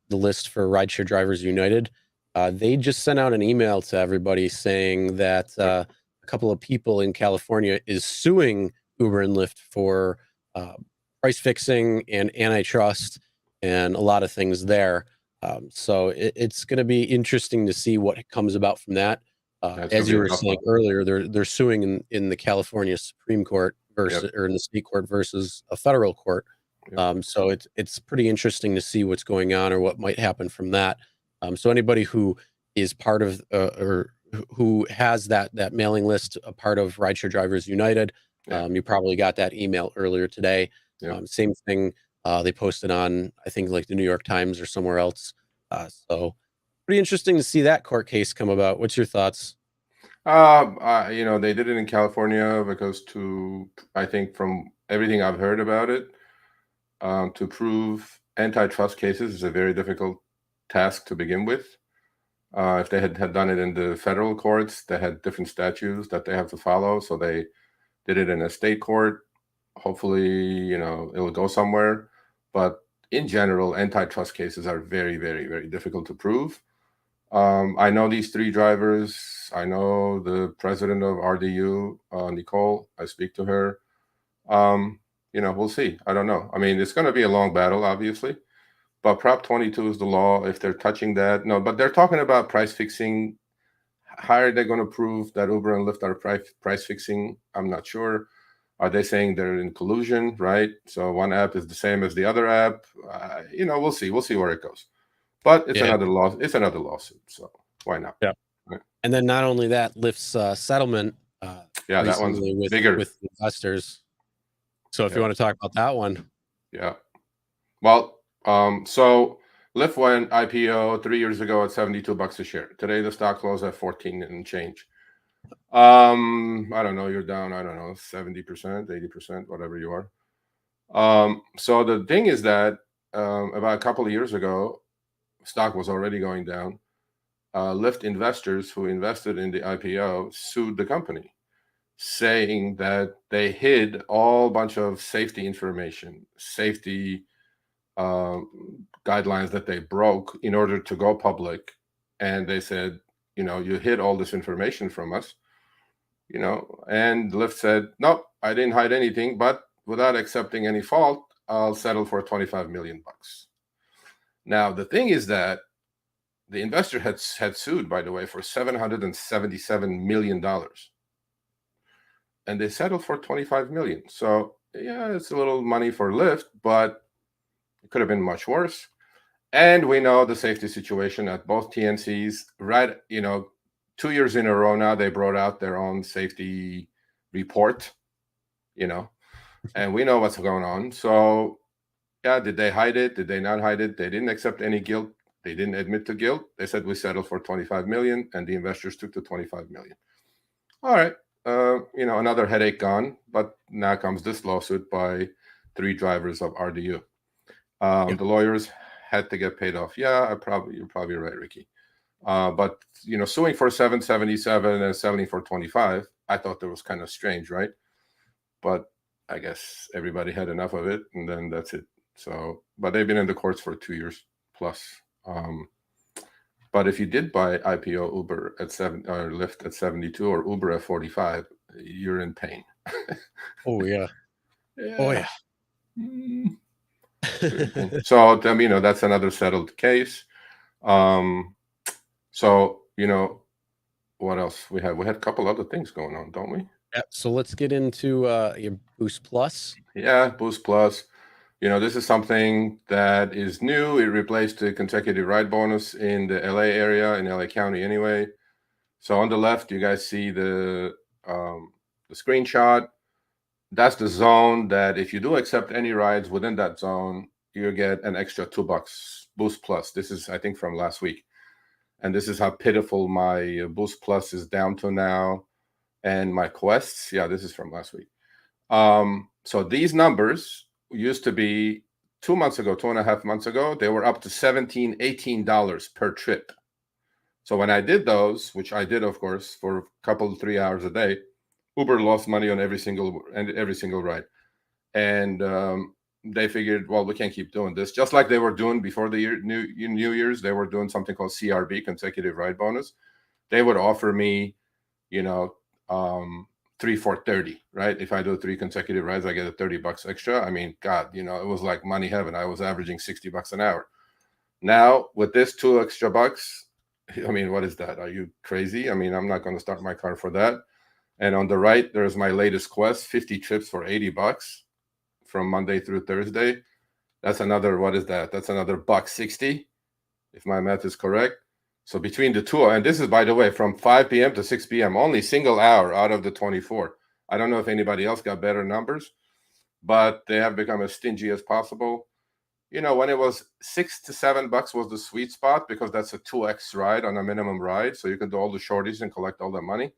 list for Rideshare Drivers United, they just sent out an email to everybody saying that a couple of people in California is suing Uber and Lyft for price fixing and antitrust and a lot of things there. So it's going to be interesting to see what comes about from that. As you were saying earlier, they're suing in the California Supreme Court versus or in the state court versus a federal court. So it's pretty interesting to see what's going on or what might happen from that. So anybody who is part of or who has that mailing list, a part of Rideshare Drivers United. Yeah. You probably got that email earlier today. Yeah. Same thing. They posted on, I think, like the New York Times or somewhere else. So pretty interesting to see that court case come about. What's your thoughts? They did it in California because I think from everything I've heard about it, to prove antitrust cases is a very difficult task to begin with. If they had done it in the federal courts, they had different statutes that they have to follow. So they did it in a state court. Hopefully, it'll go somewhere. But in general, antitrust cases are very, very, very difficult to prove. I know these three drivers. I know the president of RDU, Nicole. I speak to her. We'll see. I don't know. I mean, it's going to be a long battle, obviously. But Prop 22 is the law. If they're touching that, no. But they're talking about price fixing. How are they going to prove that Uber and Lyft are price fixing? I'm not sure. Are they saying they're in collusion, right? So one app is the same as the other app. We'll see. We'll see where it goes. But it's another law. It's another lawsuit. So why not? Yeah. Right. And then not only that, Lyft's settlement. That one's bigger with investors. So if Yeah. you want to talk about that one. Yeah. Well, so Lyft went IPO 3 years ago at $72 a share. Today the stock closed at 14 and change. I don't know. You're down. I don't know, 70%, 80%, whatever you are. So the thing is that about a couple of years ago, stock was already going down. Lyft investors who invested in the IPO sued the company, saying that they hid all bunch of safety information, safety guidelines that they broke in order to go public. And they said, you hid all this information from us, and Lyft said, nope, I didn't hide anything, but without accepting any fault, I'll settle for $25 million. Now, the thing is that the investor had sued, by the way, for $777 million. And they settled for $25 million. So, yeah, it's a little money for Lyft, but it could have been much worse. And we know the safety situation at both TNCs, right? 2 years in a row now, they brought out their own safety report, and we know what's going on. So, yeah, did they hide it? Did they not hide it? They didn't accept any guilt. They didn't admit to guilt. They said we settled for $25 million, and the investors took the $25 million. All right. Another headache gone, but now comes this lawsuit by three drivers of RDU. The lawyers had to get paid off. Yeah, you're probably right, Ricky. But suing for $777 and selling for $25, I thought that was kind of strange, right? But I guess everybody had enough of it, and then that's it. So, but they've been in the courts for 2 years plus. But if you did buy IPO Uber at or Lyft at 72 or Uber at 45, you're in pain. Oh yeah. Oh yeah. So that's another settled case. So what else we had? We had a couple other things going on, don't we? Yeah. So let's get into your Boost Plus. Yeah, Boost Plus. This is something that is new. It replaced the consecutive ride bonus in the LA area, in LA County anyway. So on the left, you guys see the screenshot. That's the zone that if you do accept any rides within that zone, you get an extra $2 Boost Plus. This is, I think, from last week. And this is how pitiful my Boost Plus is down to now. And my Quests, yeah, this is from last week. So these numbers used to be 2 months ago, 2.5 months ago, they were up to $17, $18 per trip. So when I did those, which I did, of course, for a couple, 3 hours a day, Uber lost money on every single ride. And they figured, well, we can't keep doing this. Just like they were doing before the New Year's, they were doing something called CRB, consecutive ride bonus. They would offer me, 3 for $30, right? If I do 3 consecutive rides, I get a $30 extra. I mean, God, it was like money heaven. I was averaging $60 an hour. Now with this 2 extra bucks, I mean, what is that? Are you crazy? I mean, I'm not going to start my car for that. And on the right, there's my latest Quest, 50 trips for $80 from Monday through Thursday. That's another, what is that? That's another $1.60, if my math is correct. So between the two, and this is, by the way, from 5 p.m. to 6 p.m., only single hour out of the 24. I don't know if anybody else got better numbers, but they have become as stingy as possible. You know, when it was $6 to $7 was the sweet spot, because that's a 2x ride on a minimum ride. So you can do all the shorties and collect all that money,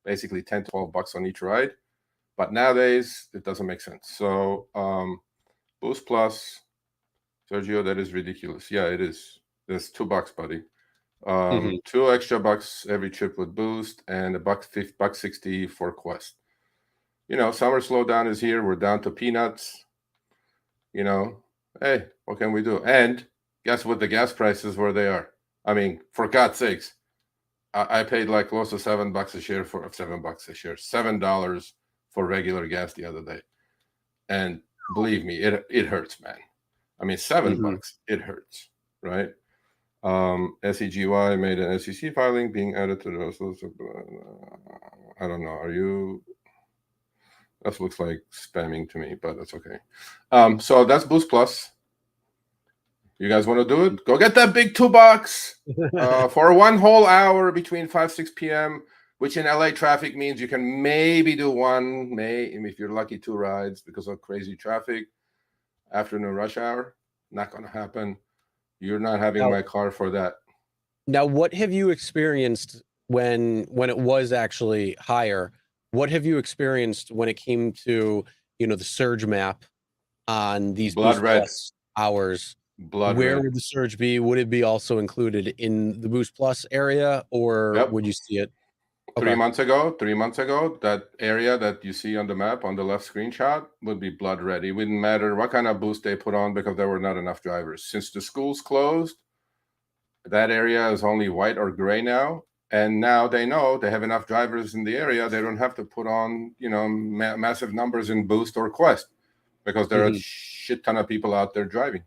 basically 10 to $12 on each ride. But nowadays it doesn't make sense. So Boost Plus, Sergio, that is ridiculous. Yeah, it is. There's $2, buddy. 2 extra bucks every trip with Boost, and $1.60 for Quest. You know, summer slowdown is here. We're down to peanuts. You know, hey, what can we do? And guess what? The gas prices where they are. I mean, for God's sakes, I paid like close to $7 a share for $7 for regular gas the other day, and believe me, it hurts, man. I mean, $7, it hurts, right? SEGY made an SEC filing being added to the. I don't know. Are you? That looks like spamming to me, but that's okay. So that's Boost Plus. You guys want to do it? Go get that big $2 for 1 whole hour between 5 6 p.m., which in LA traffic means you can maybe do if you're lucky, 2 rides because of crazy traffic. Afternoon rush hour, not going to happen. You're not having my car for that. Now, what have you experienced when it was actually higher? What have you experienced when it came to, you know, the surge map on these Blood red Plus hours? Blood Where red. would the surge be? Would it be also included in the Boost Plus area, or would you see it? 3 months ago, that area that you see on the map on the left screenshot would be blood red. It wouldn't matter what kind of boost they put on, because there were not enough drivers. Since the schools closed, that area is only white or gray now. And now they know they have enough drivers in the area. They don't have to put on, you know, massive numbers in Boost or Quest, because there are a shit ton of people out there driving.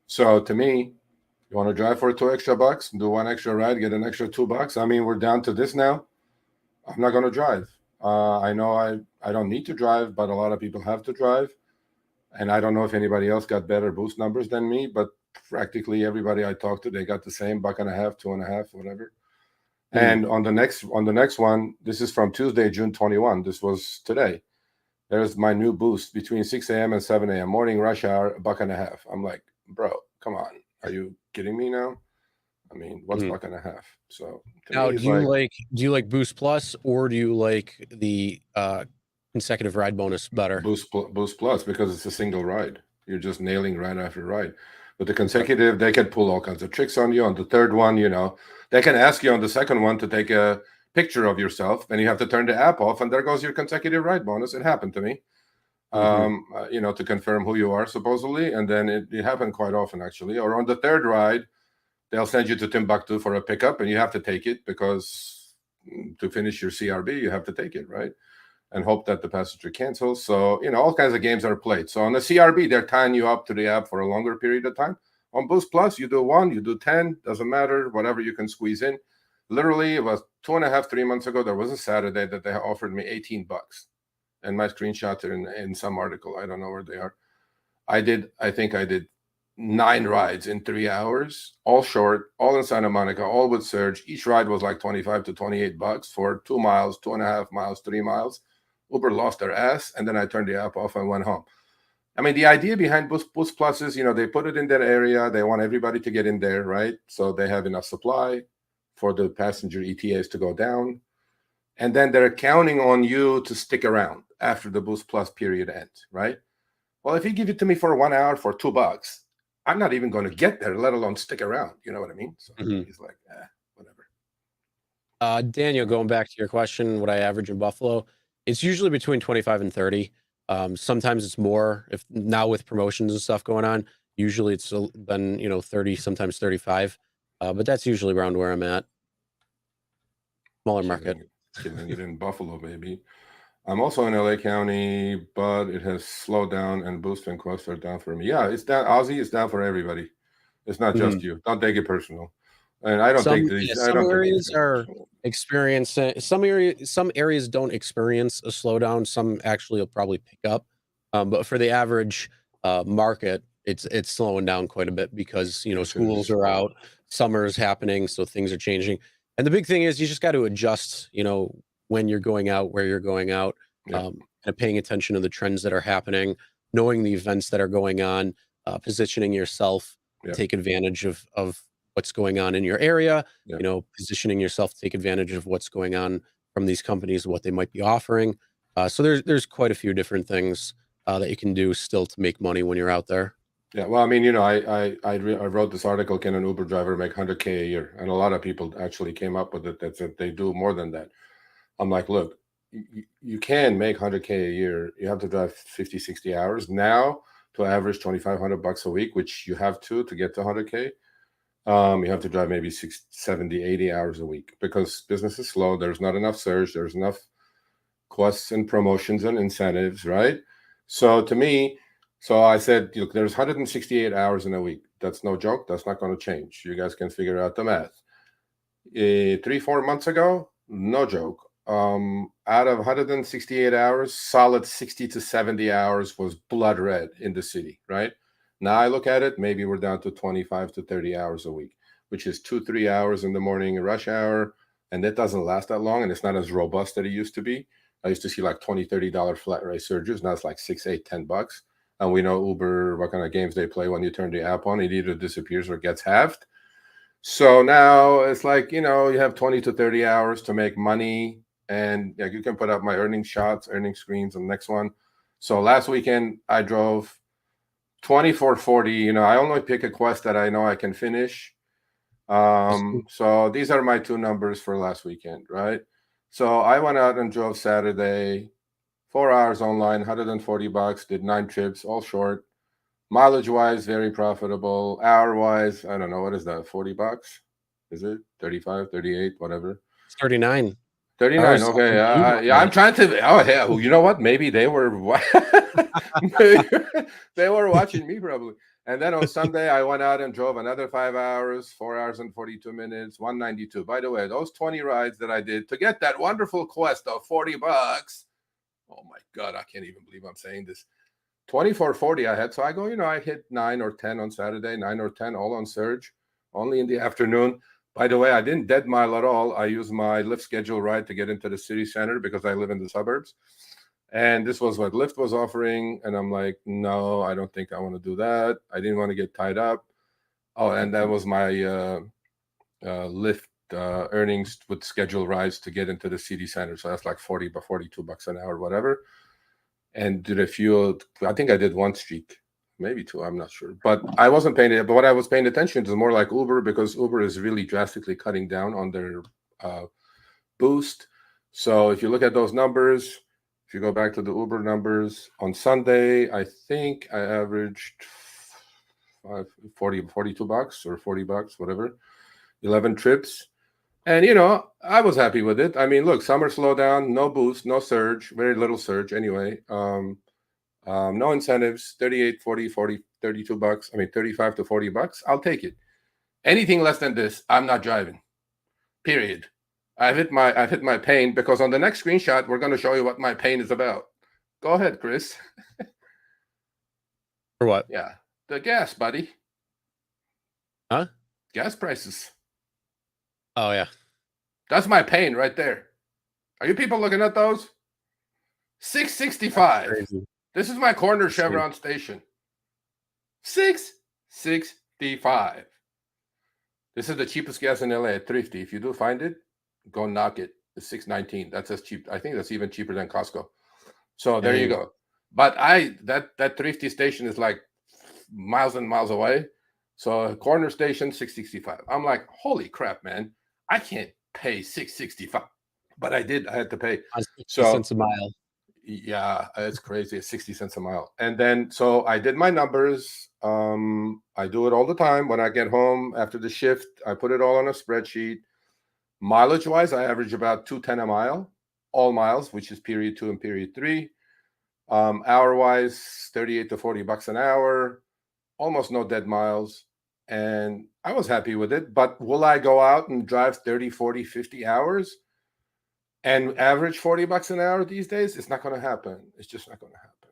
So to me, you want to drive for $2 extra, do 1 extra ride, get an extra $2. I mean, we're down to this now. I'm not going to drive. I know I don't need to drive, but a lot of people have to drive. And I don't know if anybody else got better Boost numbers than me, but practically everybody I talked to, they got the same $1.50, $2.50, whatever. And on the next one, this is from Tuesday, June 21. This was today. There's my new Boost between 6 a.m. and 7 a.m. morning rush hour, $1.50. I'm like, bro, come on. Are you kidding me now? I mean, what's $1.50? So now, do you like Boost Plus, or do you like the consecutive ride bonus better? Boost Plus, because it's a single ride. You're just nailing ride after ride. But the consecutive, they can pull all kinds of tricks on you. On the third one, you know, they can ask you on the second one to take a picture of yourself, then you have to turn the app off, and there goes your consecutive ride bonus. It happened to me. You know, to confirm who you are, supposedly, and then it happened quite often, actually. Or on the third ride, they'll send you to Timbuktu for a pickup, and you have to take it, because to finish your CRB, you have to take it, right? And hope that the passenger cancels. So, you know, all kinds of games are played. So on the CRB, they're tying you up to the app for a longer period of time. On Boost Plus, you do 1, you do 10, doesn't matter, whatever you can squeeze in. Literally, it was 2.5, 3 months ago, there was a Saturday that they offered me $18. And my screenshots are in some article. I don't know where they are. I think I did 9 rides in 3 hours, all short, all in Santa Monica, all with surge. Each ride was like $25 to $28 for 2 miles, 2.5 miles, 3 miles. Uber lost their ass, and then I turned the app off and went home. I mean, the idea behind Boost Plus is, you know, they put it in that area. They want everybody to get in there, right? So they have enough supply for the passenger ETAs to go down. And then they're counting on you to stick around after the Boost Plus period ends, right? Well, if you give it to me for 1 hour for $2, I'm not even going to get there, let alone stick around. You know what I mean? So he's like, whatever. Daniel, going back to your question, what I average in Buffalo, it's usually between 25 and 30. Sometimes it's more, if now with promotions and stuff going on. Usually it's been, you know, 30, sometimes 35. But that's usually around where I'm at. Smaller market. Killing it in Buffalo, baby. I'm also in LA County, but it has slowed down, and Boost and Quest are down for me. Yeah, it's down. Aussie is down for everybody. It's not just you. Don't take it personal. And I don't think these. Some areas are experiencing. Some areas don't experience a slowdown. Some actually will probably pick up. But for the average market, it's slowing down quite a bit because, you know, It schools is. are out, summer's happening, so things are changing. And the big thing is you just got to adjust, you know, when you're going out, where you're going out, Yeah. and paying attention to the trends that are happening, knowing the events that are going on, positioning yourself to Yeah. take advantage of what's going on in your area, Yeah. you know, positioning yourself to take advantage of what's going on from these companies, what they might be offering. So there's quite a few different things that you can do still to make money when you're out there. Yeah, well, I mean, you know, I wrote this article, can an Uber driver make 100K a year? And a lot of people actually came up with it that said they do more than that. I'm like, look, you can make 100K a year. You have to drive 50, 60 hours now to average 2,500 bucks a week, which you have to get to 100K. You have to drive maybe 60, 70, 80 hours a week because business is slow. There's not enough surge. There's enough quests and promotions and incentives, right? So to me, so I said, look, there's 168 hours in a week. That's no joke. That's not going to change. You guys can figure out the math. 3-4 months ago, no joke. Out of 168 hours, solid 60 to 70 hours was blood red in the city, right? Now I look at it, maybe we're down to 25 to 30 hours a week, which is 2-3 hours in the morning rush hour. And that doesn't last that long. And it's not as robust that it used to be. I used to see like $20, $30 flat rate surges. Now it's like 6, 8, 10 bucks. And we know Uber, what kind of games they play when you turn the app on. It either disappears or gets halved. So now it's like, you know, you have 20 to 30 hours to make money. And yeah, you can put up my earning shots, earning screens on the next one. So last weekend, I drove 2440. You know, I only pick a quest that I know I can finish. So these are my two numbers for last weekend, right? So I went out and drove Saturday, 4 hours online, 140 bucks, did 9 trips, all short. Mileage wise, very profitable. Hour wise, I don't know, what is that? 40 bucks? Is it 35, 38, whatever? It's 39. 39. Okay. Yeah, I'm trying to. Oh, yeah. You know what? Maybe they were. Maybe they were watching me probably. And then on Sunday, I went out and drove another 5 hours, 4 hours and 42 minutes, 192. By the way, those 20 rides that I did to get that wonderful quest of 40 bucks. Oh my God, I can't even believe I'm saying this. 2440 I had. So I go, you know, I hit 9 or 10 on Saturday, 9 or 10, all on surge, only in the afternoon. By the way, I didn't dead mile at all. I used my Lyft schedule ride to get into the city center because I live in the suburbs. And this was what Lyft was offering. And I'm like, no, I don't think I want to do that. I didn't want to get tied up. Oh, and that was my Lyft earnings with schedule rides to get into the city center. So that's like 40 by 42 bucks an hour, whatever. And did a few, I think I did 1 streak, maybe 2, I'm not sure. But I wasn't paying it. But what I was paying attention to is more like Uber, because Uber is really drastically cutting down on their boost. So if you look at those numbers, if you go back to the Uber numbers, on Sunday, I think I averaged 42 bucks or 40 bucks, whatever, 11 trips. And, you know, I was happy with it. I mean, look, summer slowdown, no boost, no surge, very little surge anyway. No incentives, 38, 40, 40, 32 bucks. I mean, 35 to 40 bucks. I'll take it. Anything less than this, I'm not driving. Period. I've hit my pain, because on the next screenshot, we're going to show you what my pain is about. Go ahead, Chris. For what? Yeah. The gas, buddy. Huh? Gas prices. Oh, yeah. That's my pain right there. Are you people looking at those? 665. Crazy. This is my corner Chevron station. 665. This is the cheapest gas in LA at Thrifty. If you do find it, go knock it. It's 619. That's as cheap. I think that's even cheaper than Costco. So there you go. But that Thrifty station is like miles and miles away. So corner station, 665. I'm like, holy crap, man. I can't pay 665. But I did. I had to pay. 60 cents a mile. Yeah, it's crazy. It's 60 cents a mile. And then, so I did my numbers. I do it all the time. When I get home after the shift, I put it all on a spreadsheet. Mileage wise, I average about 210 a mile, all miles, which is period 2 and period 3. Hour wise, 38 to 40 bucks an hour, almost no dead miles. And I was happy with it. But will I go out and drive 30, 40, 50 hours and average 40 bucks an hour these days? It's not going to happen. It's just not going to happen.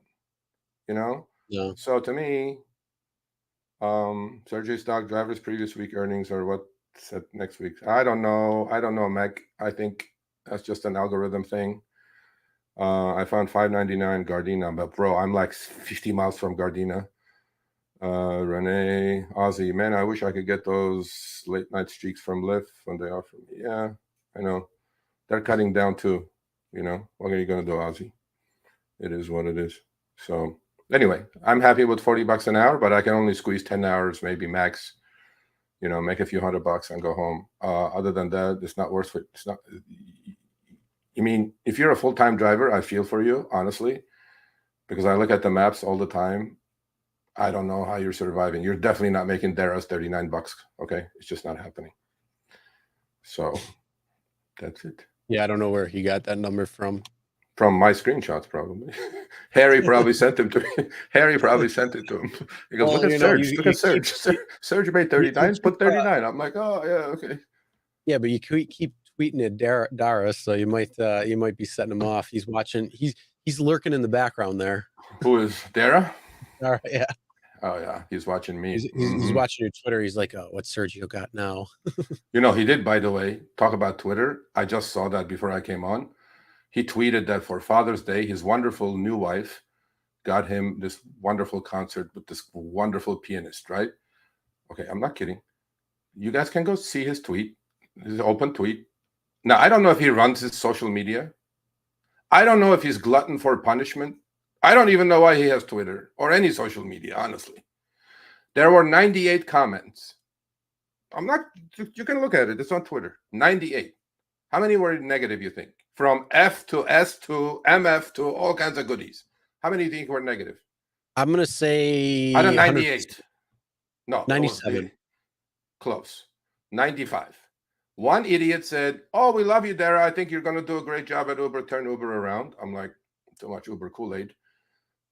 You know? Yeah. So to me, Sergio stock drivers previous week earnings or what said next week. I don't know, Meg. I think that's just an algorithm thing. I found 599 Gardena, but bro, I'm like 50 miles from Gardena. Renee, Aussie, man, I wish I could get those late night streaks from Lyft when they offer me. Yeah, I know. They're cutting down too. You know, what are you going to do, Aussie? It is what it is. So anyway, I'm happy with $40 an hour, but I can only squeeze 10 hours, maybe max, you know, make a few $100 and go home. Other than that, it's not worth it. It's not. I mean, if you're a full-time driver, I feel for you, honestly, because I look at the maps all the time. I don't know how you're surviving. You're definitely not making Dara's $39. Okay, it's just not happening. So that's it. Yeah, I don't know where he got that number from. From my screenshots, probably. Harry probably sent them to me. Harry probably sent it to him. He goes, look at Serge. Look at Serge. Serge made 39. Put 39. I'm like, oh yeah, okay. Yeah, but you keep tweeting at Dara, so you might be setting him off. He's watching. He's lurking in the background there. Who is Dara? Dara, yeah. Oh yeah, he's watching me. He's watching your Twitter. He's like, oh, what's Sergio got now? You know, he did, by the way, talk about Twitter. I just saw that before I came on. He tweeted that for Father's Day, his wonderful new wife got him this wonderful concert with this wonderful pianist, right? Okay, I'm not kidding. You guys can go see his tweet, his open tweet. Now, I don't know if he runs his social media. I don't know if he's glutton for punishment. I don't even know why he has Twitter or any social media, honestly. There were 98 comments. You can look at it. It's on Twitter. 98. How many were negative, you think? From F to S to MF to all kinds of goodies. How many do you think were negative? I'm going to say... Out of 98. No. 97. Close. 95. One idiot said, oh, we love you, Dara. I think you're going to do a great job at Uber. Turn Uber around. I'm like, too much Uber Kool-Aid.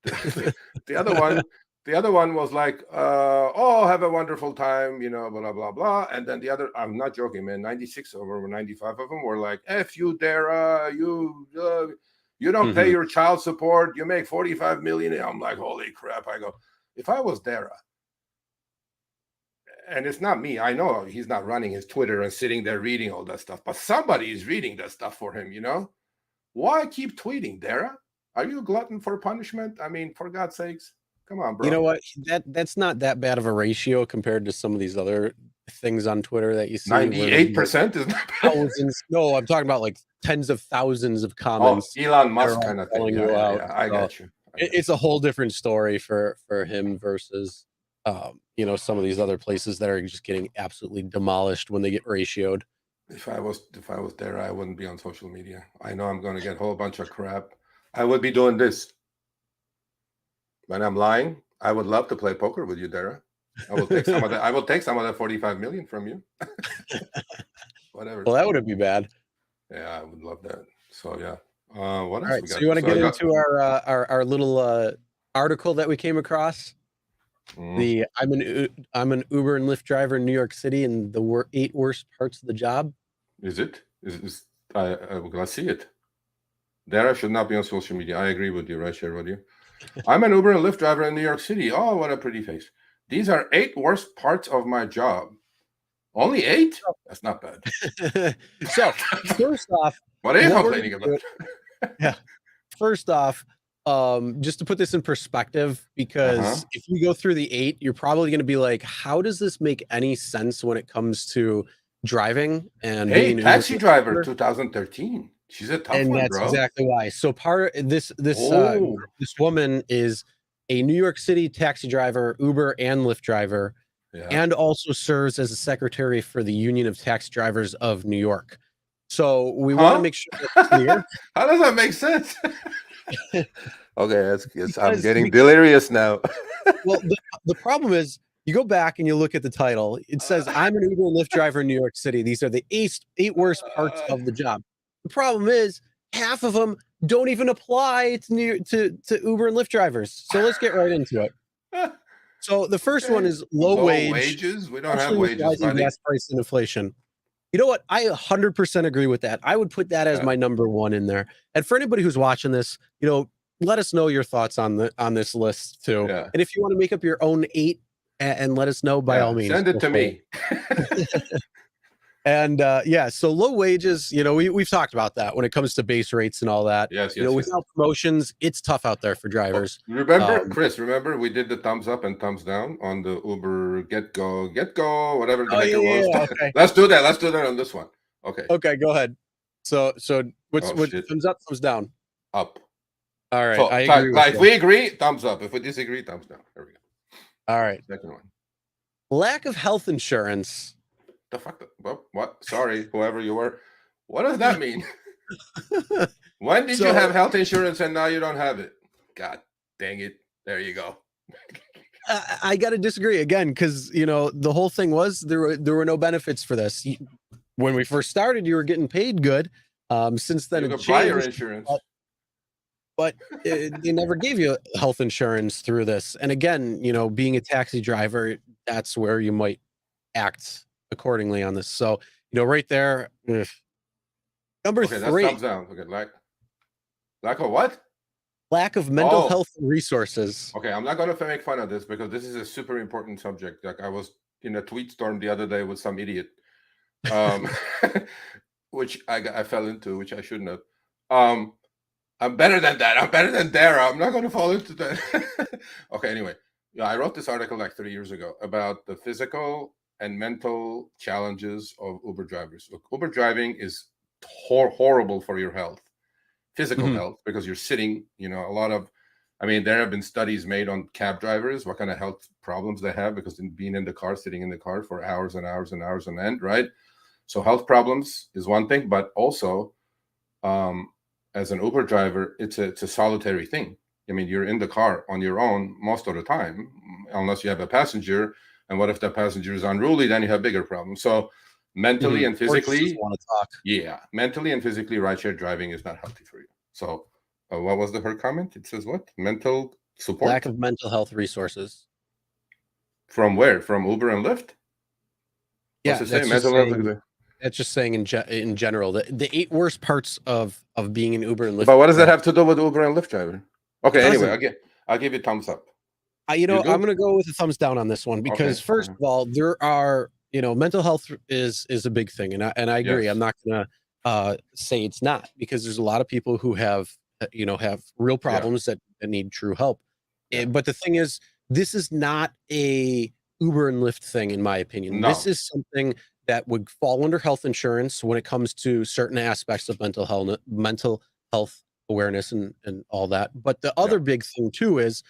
The other one was like, oh, have a wonderful time, you know, blah, blah, blah. And then the other, I'm not joking, man, 96 of them or 95 of them were like, F you, Dara, you don't pay your child support. You make 45 million. I'm like, holy crap. I go, if I was Dara, and it's not me, I know he's not running his Twitter and sitting there reading all that stuff, but somebody is reading that stuff for him, you know? Why keep tweeting, Dara? Are you a glutton for punishment? I mean, for God's sakes, come on, bro. You know what? That's not that bad of a ratio compared to some of these other things on Twitter that you see. 98% is not bad. No, I'm talking about like tens of thousands of comments. Oh, Elon Musk kind of thing. Yeah, I got you. It's a whole different story for him versus you know, some of these other places that are just getting absolutely demolished when they get ratioed. If I was there, I wouldn't be on social media. I know I'm going to get a whole bunch of crap. I would be doing this. When I'm lying, I would love to play poker with you, Dara. I will take some of that. I will take some of that 45 million from you. Whatever. Well, that wouldn't be bad. Yeah, I would love that. So yeah. What else? All right. So you want to get into our little article that we came across? I'm an Uber and Lyft driver in New York City, and the 8 worst parts of the job. Is it? I see it. Dara should not be on social media. I agree with you. Rideshare with you. I'm an Uber and Lyft driver in New York City. Oh, what a pretty face. These are 8 worst parts of my job. Only 8? That's not bad. So, first off, what are you complaining about? Yeah. First off, just to put this in perspective, because if you go through the 8, you're probably going to be like, how does this make any sense when it comes to driving and being an taxi driver 2013? She's a tough one, that's bro. Exactly why. So this woman is a New York City taxi driver, Uber and Lyft driver, and also serves as a secretary for the Union of Taxi Drivers of New York. So we want to make sure that's clear. How does that make sense? Okay, I'm getting delirious now. Well, the problem is, you go back and you look at the title. It says, I'm an Uber and Lyft driver in New York City. These are the 8 worst parts of the job. The problem is, half of them don't even apply to Uber and Lyft drivers. So let's get right into it. So the first one is low wages. We don't have wages, buddy. Gas price and inflation. You know what? I 100% agree with that. I would put that as my number 1 in there. And for anybody who's watching this, you know, let us know your thoughts on this list too. And if you want to make up your own 8 and let us know by all means. Send it to me. And so low wages, we've talked about that when it comes to base rates and all that. Yes, Without promotions, it's tough out there for drivers. Remember, Chris, we did the thumbs up and thumbs down on the Uber get go, whatever the heck it was. Okay. Let's do that on this one. Okay, go ahead. So what's thumbs up, thumbs down? Up. All right. So, I agree with if you. we agree, thumbs up. If we disagree, thumbs down. There we go. All right. Second one. Lack of health insurance. The fuck? What? Sorry, whoever you were. What does that mean? When did you have health insurance and now you don't have it? God dang it. There you go. I got to disagree again because, the whole thing was there were no benefits for this. When we first started, you were getting paid good. Since then, You it could buy your changed, insurance. but they never gave you health insurance through this. And again, being a taxi driver, that's where you might act accordingly on this. So, right there, number Okay, three, that's thumbs down. Okay, lack of what? lack of mental health resources. Okay, I'm not going to make fun of this because this is a super important subject. Like, I was in a tweet storm the other day with some idiot, which I fell into, which I shouldn't have. I'm better than that. I'm better than Dara. I'm not going to fall into that. Okay, anyway, I wrote this article like 3 years ago about the physical and mental challenges of Uber drivers. Look, Uber driving is horrible for your health, physical health, because you're sitting, there have been studies made on cab drivers, what kind of health problems they have because being in the car, sitting in the car for hours and hours and hours on end, right? So health problems is one thing, but also as an Uber driver, it's a solitary thing. You're in the car on your own most of the time, unless you have a passenger. And what if that passenger is unruly? Then you have bigger problems. So mentally and physically, mentally and physically, rideshare driving is not healthy for you. So what was her comment? It says what? Mental support? Lack of mental health resources. From where? From Uber and Lyft? Yeah, that's just saying in general, the 8 worst parts of being an Uber and Lyft. But what does that have to do with Uber and Lyft driver? Okay, anyway, I'll give you thumbs up. I'm going to go with a thumbs down on this one because first of all, there are, mental health is a big thing. And I agree. Yes. I'm not going to say it's not, because there's a lot of people who have real problems that need true help. Yeah. But the thing is, this is not a Uber and Lyft thing, in my opinion. No. This is something that would fall under health insurance when it comes to certain aspects of mental health awareness and all that. But the other big thing too is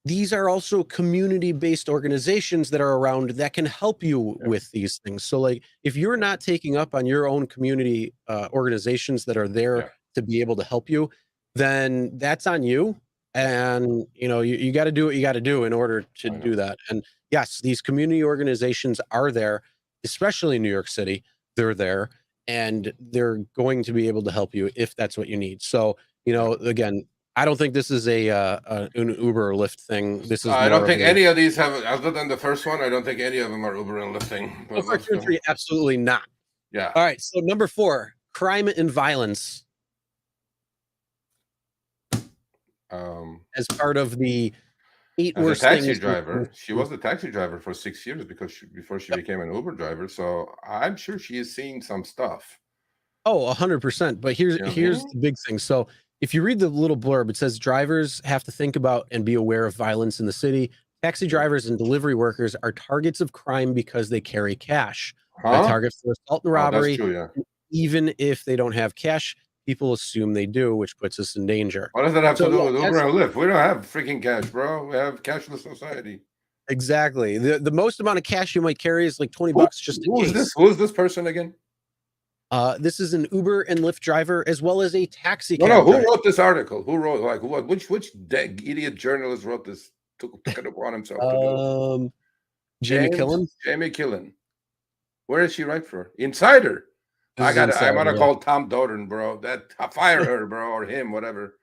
these are also community-based organizations that are around that can help you with these things. So like, if you're not taking up on your own community organizations that are there to be able to help you, then that's on you. And, you got to do what you got to do in order to do that. And yes, these community organizations are there, especially in New York City. They're there and they're going to be able to help you if that's what you need. So, again, I don't think this is an Uber or Lyft thing. This is. I don't think any of these have, other than the first one. I don't think any of them are Uber and Lyft thing. Number 2 and 3, absolutely not. Yeah. All right. So number 4, crime and violence. As part of the 8 worst things. Taxi driver. She was a taxi driver for 6 years before she became an Uber driver. So I'm sure she is seeing some stuff. Oh, 100%. But here's the big thing. So if you read the little blurb, it says drivers have to think about and be aware of violence in the city. Taxi drivers and delivery workers are targets of crime because they carry cash. A target for assault and robbery. That's true, Even if they don't have cash, people assume they do, which puts us in danger. What does that have to do with Uber and Lyft? We don't have freaking cash, bro. We have cashless society. Exactly. The most amount of cash you might carry is like $20 just in case. Who is this person again? This is an Uber and Lyft driver as well as a taxi. No, who wrote this article? Who wrote which idiot journalist wrote this? Took it upon himself. Jamie Killen. Jamie Killen. Where does she write for? Insider. I'm gonna call Tom Dodden, bro. Fire her, bro, or him, whatever.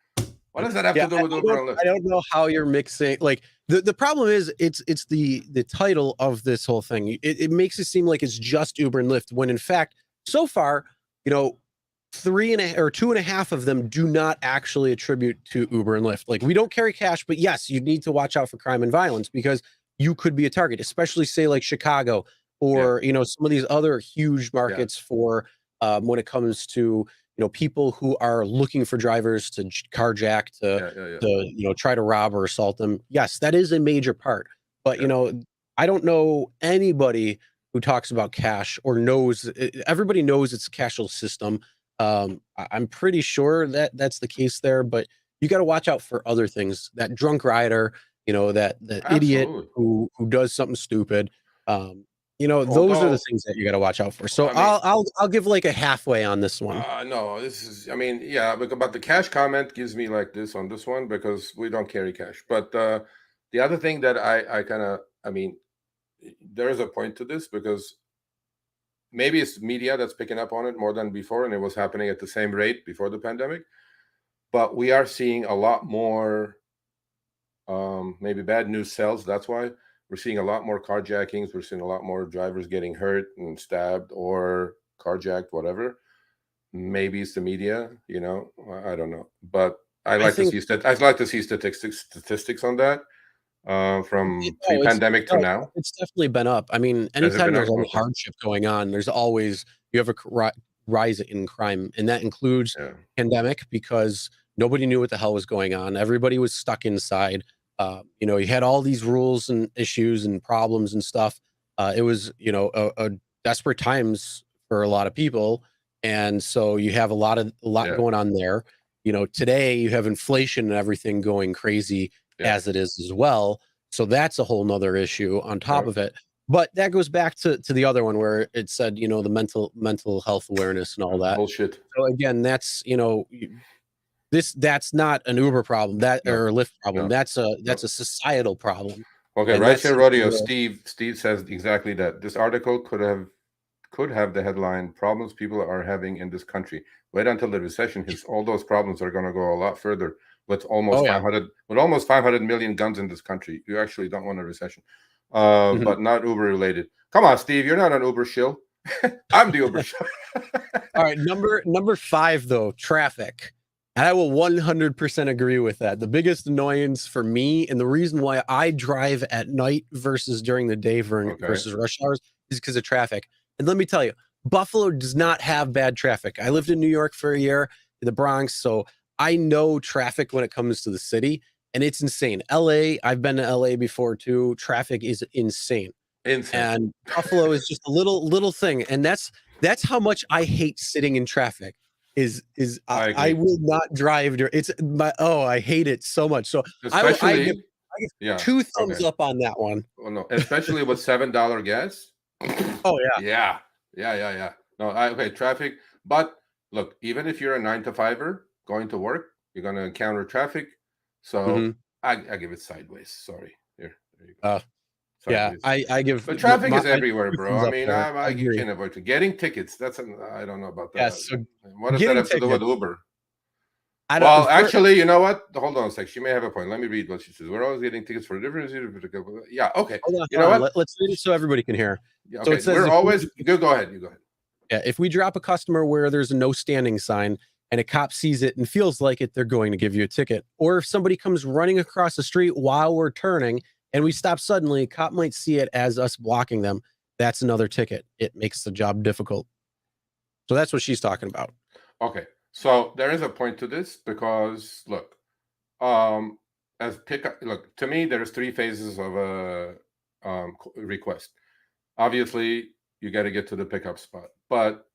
What does that have to do with Uber and Lyft? I don't know how you're mixing. Like the problem is it's the title of this whole thing. It makes it seem like it's just Uber and Lyft when in fact, so far, 2.5 of them do not actually attribute to Uber and Lyft. Like we don't carry cash, but yes, you need to watch out for crime and violence because you could be a target, especially say like Chicago or some of these other huge markets for when it comes to people who are looking for drivers to carjack, to try to rob or assault them. Yes, that is a major part. But I don't know anybody who talks about cash or knows. Everybody knows it's a cashless system. I'm pretty sure that that's the case there, but you got to watch out for other things. That drunk rider, that idiot who does something stupid. Those are the things that you got to watch out for. So I'll give like a halfway on this one. No, this is, I mean, yeah, but the cash comment gives me like this on this one because we don't carry cash. But the other thing that I mean, there is a point to this because maybe it's media that's picking up on it more than before, and it was happening at the same rate before the pandemic. But we are seeing a lot more, maybe bad news sells. That's why we're seeing a lot more carjackings. We're seeing a lot more drivers getting hurt and stabbed or carjacked, whatever. Maybe it's the media, I don't know. But I'd like to see statistics on that. From pre-pandemic to now, it's definitely been up. I mean, anytime there's any hardship going on, there's always you have a rise in crime, and that includes pandemic because nobody knew what the hell was going on. Everybody was stuck inside. You had all these rules and issues and problems and stuff. It was a desperate times for a lot of people, and so you have a lot going on there. Today you have inflation and everything going crazy. As it is as well. So that's a whole nother issue on top of it. But that goes back to the other one where it said, the mental health awareness and all that. Bullshit. So again, that's, that's not an Uber problem, or a Lyft problem. That's a societal problem. Okay, Rideshare Rodeo, Steve says exactly that. This article could have the headline, problems people are having in this country. Wait until the recession hits. All those problems are going to go a lot further. With almost 500 million guns in this country, you actually don't want a recession, but not Uber related. Come on, Steve, you're not an Uber shill. I'm the Uber shill. All right, number 5 though, traffic. I will 100% agree with that. The biggest annoyance for me, and the reason why I drive at night versus during the day versus rush hours, is because of traffic. And let me tell you, Buffalo does not have bad traffic. I lived in New York for a year, in the Bronx, so I know traffic when it comes to the city, and it's insane. LA, I've been to LA before too. Traffic is insane. And Buffalo is just a little thing, and that's how much I hate sitting in traffic. I will not drive. I hate it so much. So I give 2 thumbs up on that one. Well, no, especially with $7 gas. Oh yeah. No, traffic. But look, even if you're a 9-to-5er. Going to work, you're going to encounter traffic. So I give it sideways. Sorry. There you go. I give. But traffic is everywhere, bro. I mean, you can't avoid it. Getting tickets. I don't know about that. Yes. So what does that have to do with Uber? Well, actually, you know what? Hold on a sec. She may have a point. Let me read what she says. We're always getting tickets for different. Yeah. Okay. You know what? Let's read it so everybody can hear. Yeah, okay. So it says we're always. Go ahead. You go ahead. Yeah. If we drop a customer where there's a no standing sign, and a cop sees it and feels like it, they're going to give you a ticket. Or if somebody comes running across the street while we're turning and we stop suddenly, a cop might see it as us blocking them. That's another ticket. It makes the job difficult. So that's what she's talking about. Okay. So there is a point to this because look, to me, there's 3 phases of a request. Obviously, you got to get to the pickup spot. But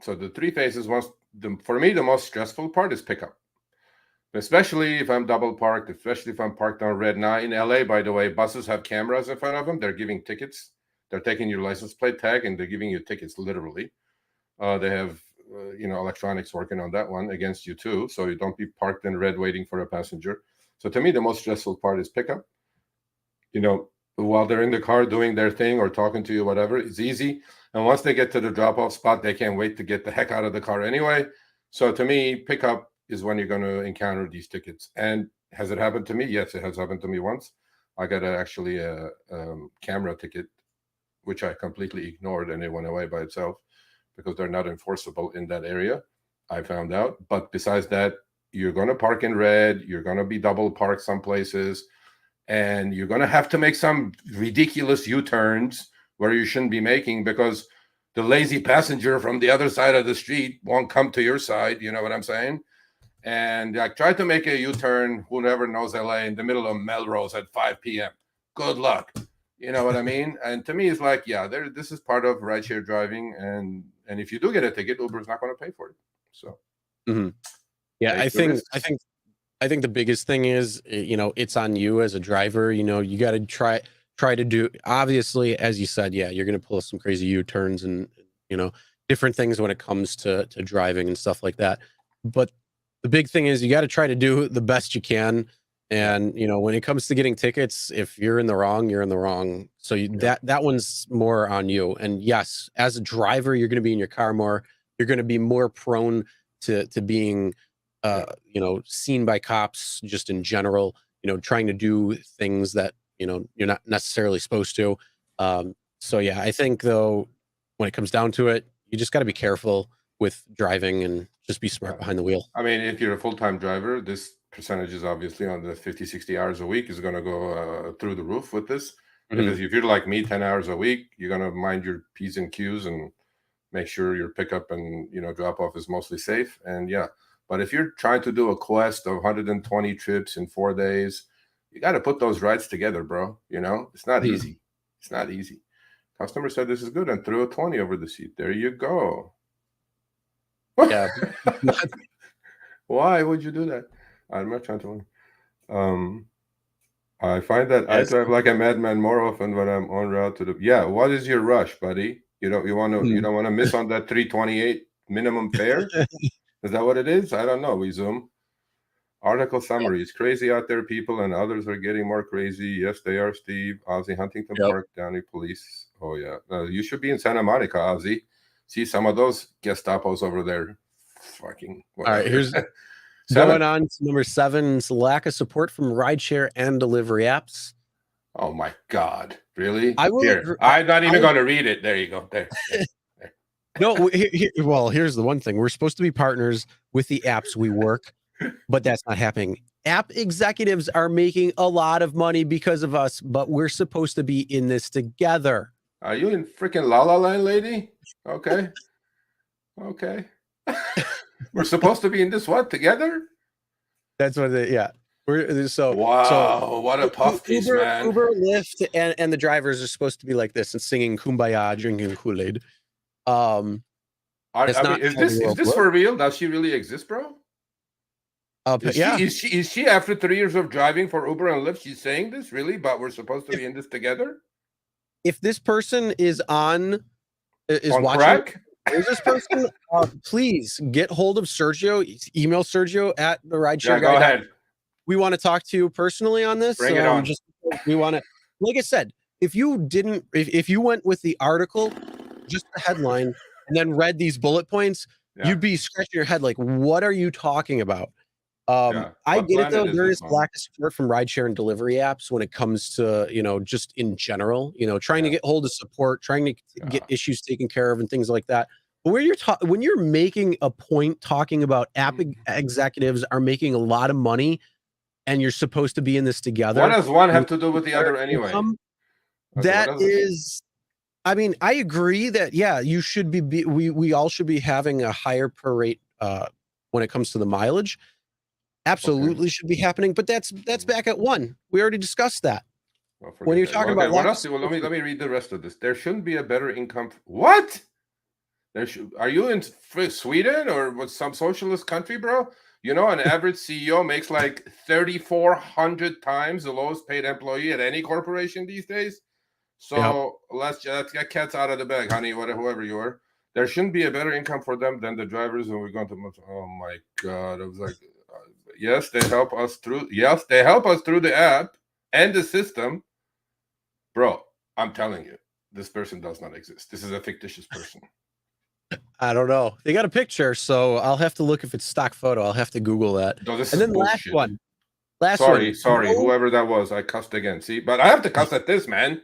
so the 3 phases, for me, the most stressful part is pickup, especially if I'm double parked, especially if I'm parked on red. Now in LA, by the way, buses have cameras in front of them. They're giving tickets. They're taking your license plate tag and they're giving you tickets literally. They have electronics working on that one against you too, so you don't be parked in red waiting for a passenger. So to me, the most stressful part is pickup. While they're in the car doing their thing or talking to you, whatever, it's easy. And once they get to the drop-off spot, they can't wait to get the heck out of the car anyway. So to me, pickup is when you're going to encounter these tickets. And has it happened to me? Yes, it has happened to me once. I got actually a camera ticket, which I completely ignored, and it went away by itself because they're not enforceable in that area, I found out. But besides that, you're going to park in red. You're going to be double parked some places. and you're going to have to make some ridiculous U-turns where you shouldn't be making because the lazy passenger from the other side of the street won't come to your side. You know what I'm saying? And like, try to make a U-turn, whoever knows LA, in the middle of Melrose at 5 p.m. Good luck. You know what I mean? And to me, it's like, yeah, this is part of rideshare driving. And if you do get a ticket, Uber's not going to pay for it. So, yeah, take I the think risks. I think the biggest thing is, it's on you as a driver. You got to try to do, obviously, as you said, yeah, you're going to pull some crazy U-turns and, different things when it comes to driving and stuff like that. But the big thing is you got to try to do the best you can. And, when it comes to getting tickets, if you're in the wrong, you're in the wrong. So that one's more on you. And yes, as a driver, you're going to be in your car more. You're going to be more prone to being, seen by cops just in general, trying to do things that, you're not necessarily supposed to. So yeah, I think though, when it comes down to it, you just got to be careful with driving and just be smart behind the wheel. I mean, if you're a full-time driver, this percentage is obviously on the 50, 60 hours a week is going to go through the roof with this. Because if you're like me, 10 hours a week, you're going to mind your P's and Q's and make sure your pickup and, drop off is mostly safe. And yeah, but if you're trying to do a quest of 120 trips in 4 days, you got to put those rides together, bro. It's not easy. It's not easy. Customer said this is good and threw a 20 over the seat. There you go. Yeah. Why would you do that? I'm not trying to learn. I find that I drive like a madman more often when I'm en route to the. Yeah, what is your rush, buddy? You don't want to miss on that 328 minimum fare. Is that what it is? I don't know. We zoom. Article summary. It's crazy out there, people, and others are getting more crazy. Yes, they are, Steve. Ozzy, Huntington Park, Downey Police. Oh, yeah. You should be in Santa Monica, Ozzy. See some of those Gestapos over there. Fucking whatever. All right, here's going on to number 7. It's lack of support from rideshare and delivery apps. Oh, my God. Really? I will. Here, I'm not even going to read it. There you go. There. No, well, here's the one thing. We're supposed to be partners with the apps we work, but that's not happening. App executives are making a lot of money because of us, but we're supposed to be in this together. Are you in freaking La La Land, lady? Okay. Okay. We're supposed to be in this what together? That's what we're so wow. So what a puff piece, man. Uber, Lyft, and the drivers are supposed to be like this and singing Kumbaya, drinking Kool-Aid. Is this for real? Does she really exist, bro? Is she after 3 years of driving for Uber and Lyft? She's saying this really, but we're supposed to be in this together. If this person is watching, crack? is this person? Please get hold of Sergio. Email Sergio at the Rideshare. Go ahead. We want to talk to you personally on this. Bring it on. We want to, like I said, if you went with the article, just the headline, and then read these bullet points, you'd be scratching your head like, what are you talking about? I get it though. There is lack of support from rideshare and delivery apps when it comes to, just in general, trying to get hold of support, trying to get issues taken care of and things like that. But when you're making a point talking about app executives are making a lot of money and you're supposed to be in this together. What does one have to do with the other anyway? I mean, I agree that, you should be we all should be having a higher per rate when it comes to the mileage. Absolutely should be happening, but that's back at 1. We already discussed that. When you're talking about what else? Well, let me read the rest of this. There shouldn't be a better income. What? Are you in Sweden or what, some socialist country, bro? An average CEO makes like 3,400 times the lowest paid employee at any corporation these days. So let's get cats out of the bag, honey, whoever you are. There shouldn't be a better income for them than the drivers. And we're going to, oh my God. I was like, yes, they help us through. Yes, they help us through the app and the system. Bro, I'm telling you, this person does not exist. This is a fictitious person. I don't know. They got a picture, so I'll have to look if it's stock photo. I'll have to Google that. No, and then bullshit. Last one. Sorry, whoever that was. I cussed again. See, but I have to cuss at this, man.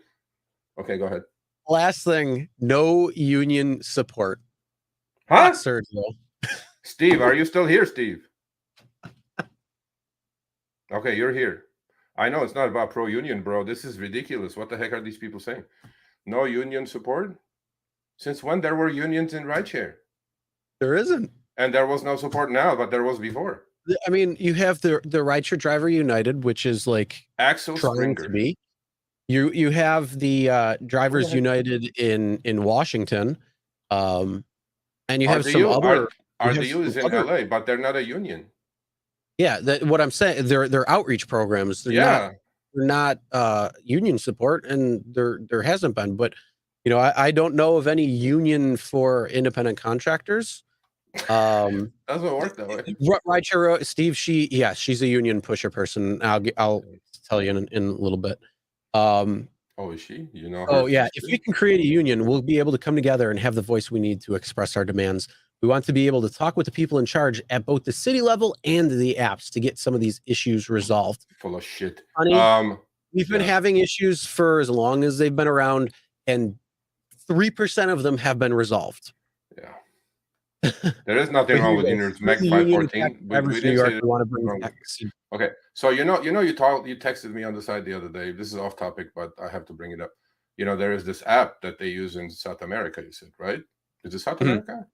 Okay, go ahead. Last thing, no union support. Huh? Sergio. Steve, are you still here, Steve? Okay, you're here. I know it's not about pro-union, bro. This is ridiculous. What the heck are these people saying? No union support? Since when there were unions in rideshare? There isn't. And there was no support now, but there was before. I mean, you have the Rideshare Driver United, which is like Axel trying Springer. to be. You have the Drivers United in Washington, and you have some other. RDU is in LA, but they're not a union. Yeah, what I'm saying, they're outreach programs. They're not union support, and there hasn't been. But you know, I don't know of any union for independent contractors. Doesn't work that way. Rideshare, Steve, she's a union pusher person. I'll tell you in a little bit. Oh, is she? You know her? Oh yeah, if we can create a union, we'll be able to come together and have the voice we need to express our demands. We want to be able to talk with the people in charge at both the city level and the apps to get some of these issues resolved. Full of shit. Honey, we've been having issues for as long as they've been around, and 3% of them have been resolved. Yeah. There is nothing wrong with unions. MEC 514. We didn't say want to bring back. Okay, so you texted me on the side the other day. This is off topic, but I have to bring it up. You know, there is this app that they use in South America. You said, right? Is it South America?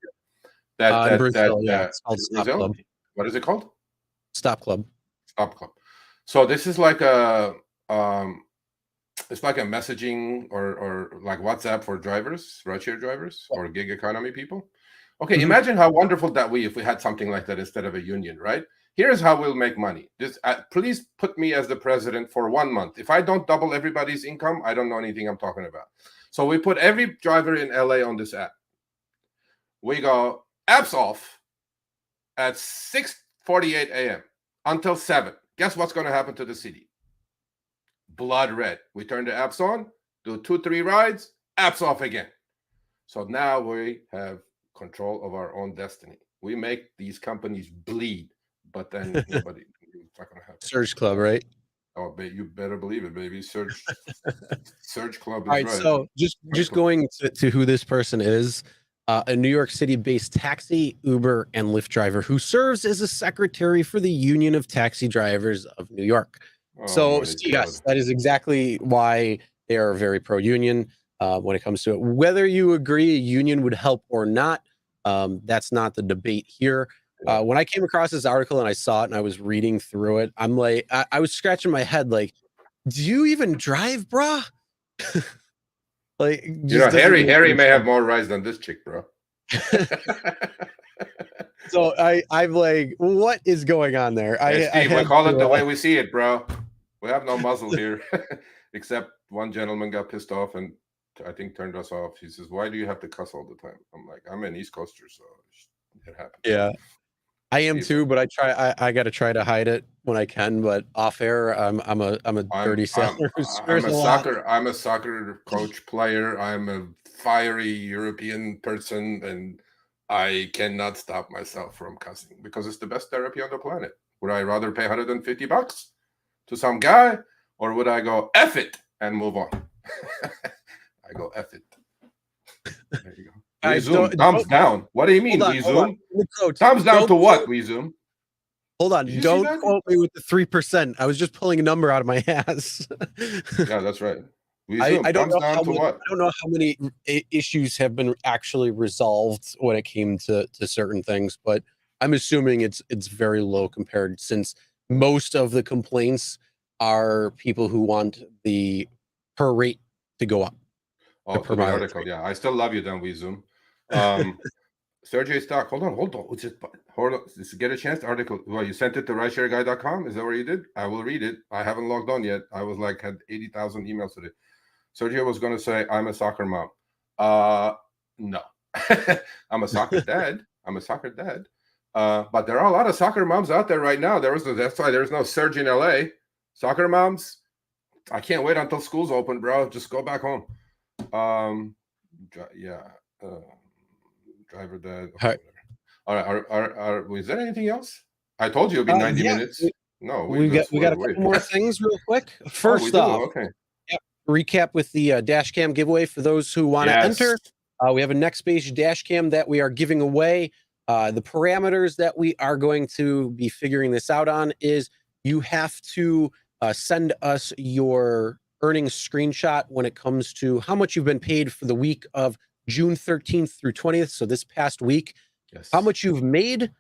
In Brazil, it's called Stop Club. What is it called? Stop Club. Stop Club. So this is like a it's like a messaging or like WhatsApp for drivers, rideshare drivers, or gig economy people. Okay, imagine how wonderful that would be if we had something like that instead of a union, right? Here's how we'll make money. Please put me as the president for 1 month. If I don't double everybody's income, I don't know anything I'm talking about. So we put every driver in LA on this app. We go apps off at 6:48 a.m. until 7. Guess what's going to happen to the city? Blood red. We turn the apps on, do 2-3 rides, apps off again. So now we have control of our own destiny. We make these companies bleed, but then nobody. It's not going to happen. Surge Club, right? Oh, you better believe it, baby. Surge Club is all right. So just going to who this person is. A New York City-based taxi, Uber, and Lyft driver who serves as a secretary for the Union of Taxi Drivers of New York. So, yes, that is exactly why they are very pro-union when it comes to it. Whether you agree a union would help or not, that's not the debate here. When I came across this article and I saw it and I was reading through it, I'm like, I was scratching my head like, do you even drive, brah? Like, you know, Harry may have more rides than this chick, bro. So I'm like, what is going on there? Steve, we call it the way we see it, bro. We have no muzzle here, except one gentleman got pissed off and I think turned us off. He says, "Why do you have to cuss all the time?" I'm like, "I'm an East Coaster, so it happens." Yeah, I am too, but I got to try to hide it when I can. But off air, I'm a dirty sailor. I'm a soccer coach player. I'm a fiery European person, and I cannot stop myself from cussing because it's the best therapy on the planet. Would I rather pay $150 to some guy, or would I go F it and move on? I go F it. There you go. We zoom. Thumbs down. What do you mean? We zoom. Thumbs down to what? We zoom. Hold on. Don't quote me with the 3%. I was just pulling a number out of my ass. Yeah, that's right. I don't know how many issues have been actually resolved when it came to certain things, but I'm assuming it's very low compared, since most of the complaints are people who want the per rate to go up. Oh, per article. Yeah, I still love you, then we zoom. Sergio Stock. Hold on. Hold on. Just get a chance. The article. Well, you sent it to rideshareguy.com. Is that where you did? I will read it. I haven't logged on yet. I was like, had 80,000 emails today. Sergio was going to say, "I'm a soccer mom." No, I'm a soccer dad. But there are a lot of soccer moms out there right now. That's why there's no surge in LA. Soccer moms, I can't wait until school's open, bro. Just go back home. Driver dad. Okay, all right. Is there anything else? I told you it'd be 90 minutes. No, we got a couple more things real quick. First off, okay. Recap with the dash cam giveaway for those who want to enter. We have a next page dash cam that we are giving away. The parameters that we are going to be figuring this out on is you have to send us your earnings screenshot when it comes to how much you've been paid for the week of June 13th through 20th. So this past week, Yes. how much you've made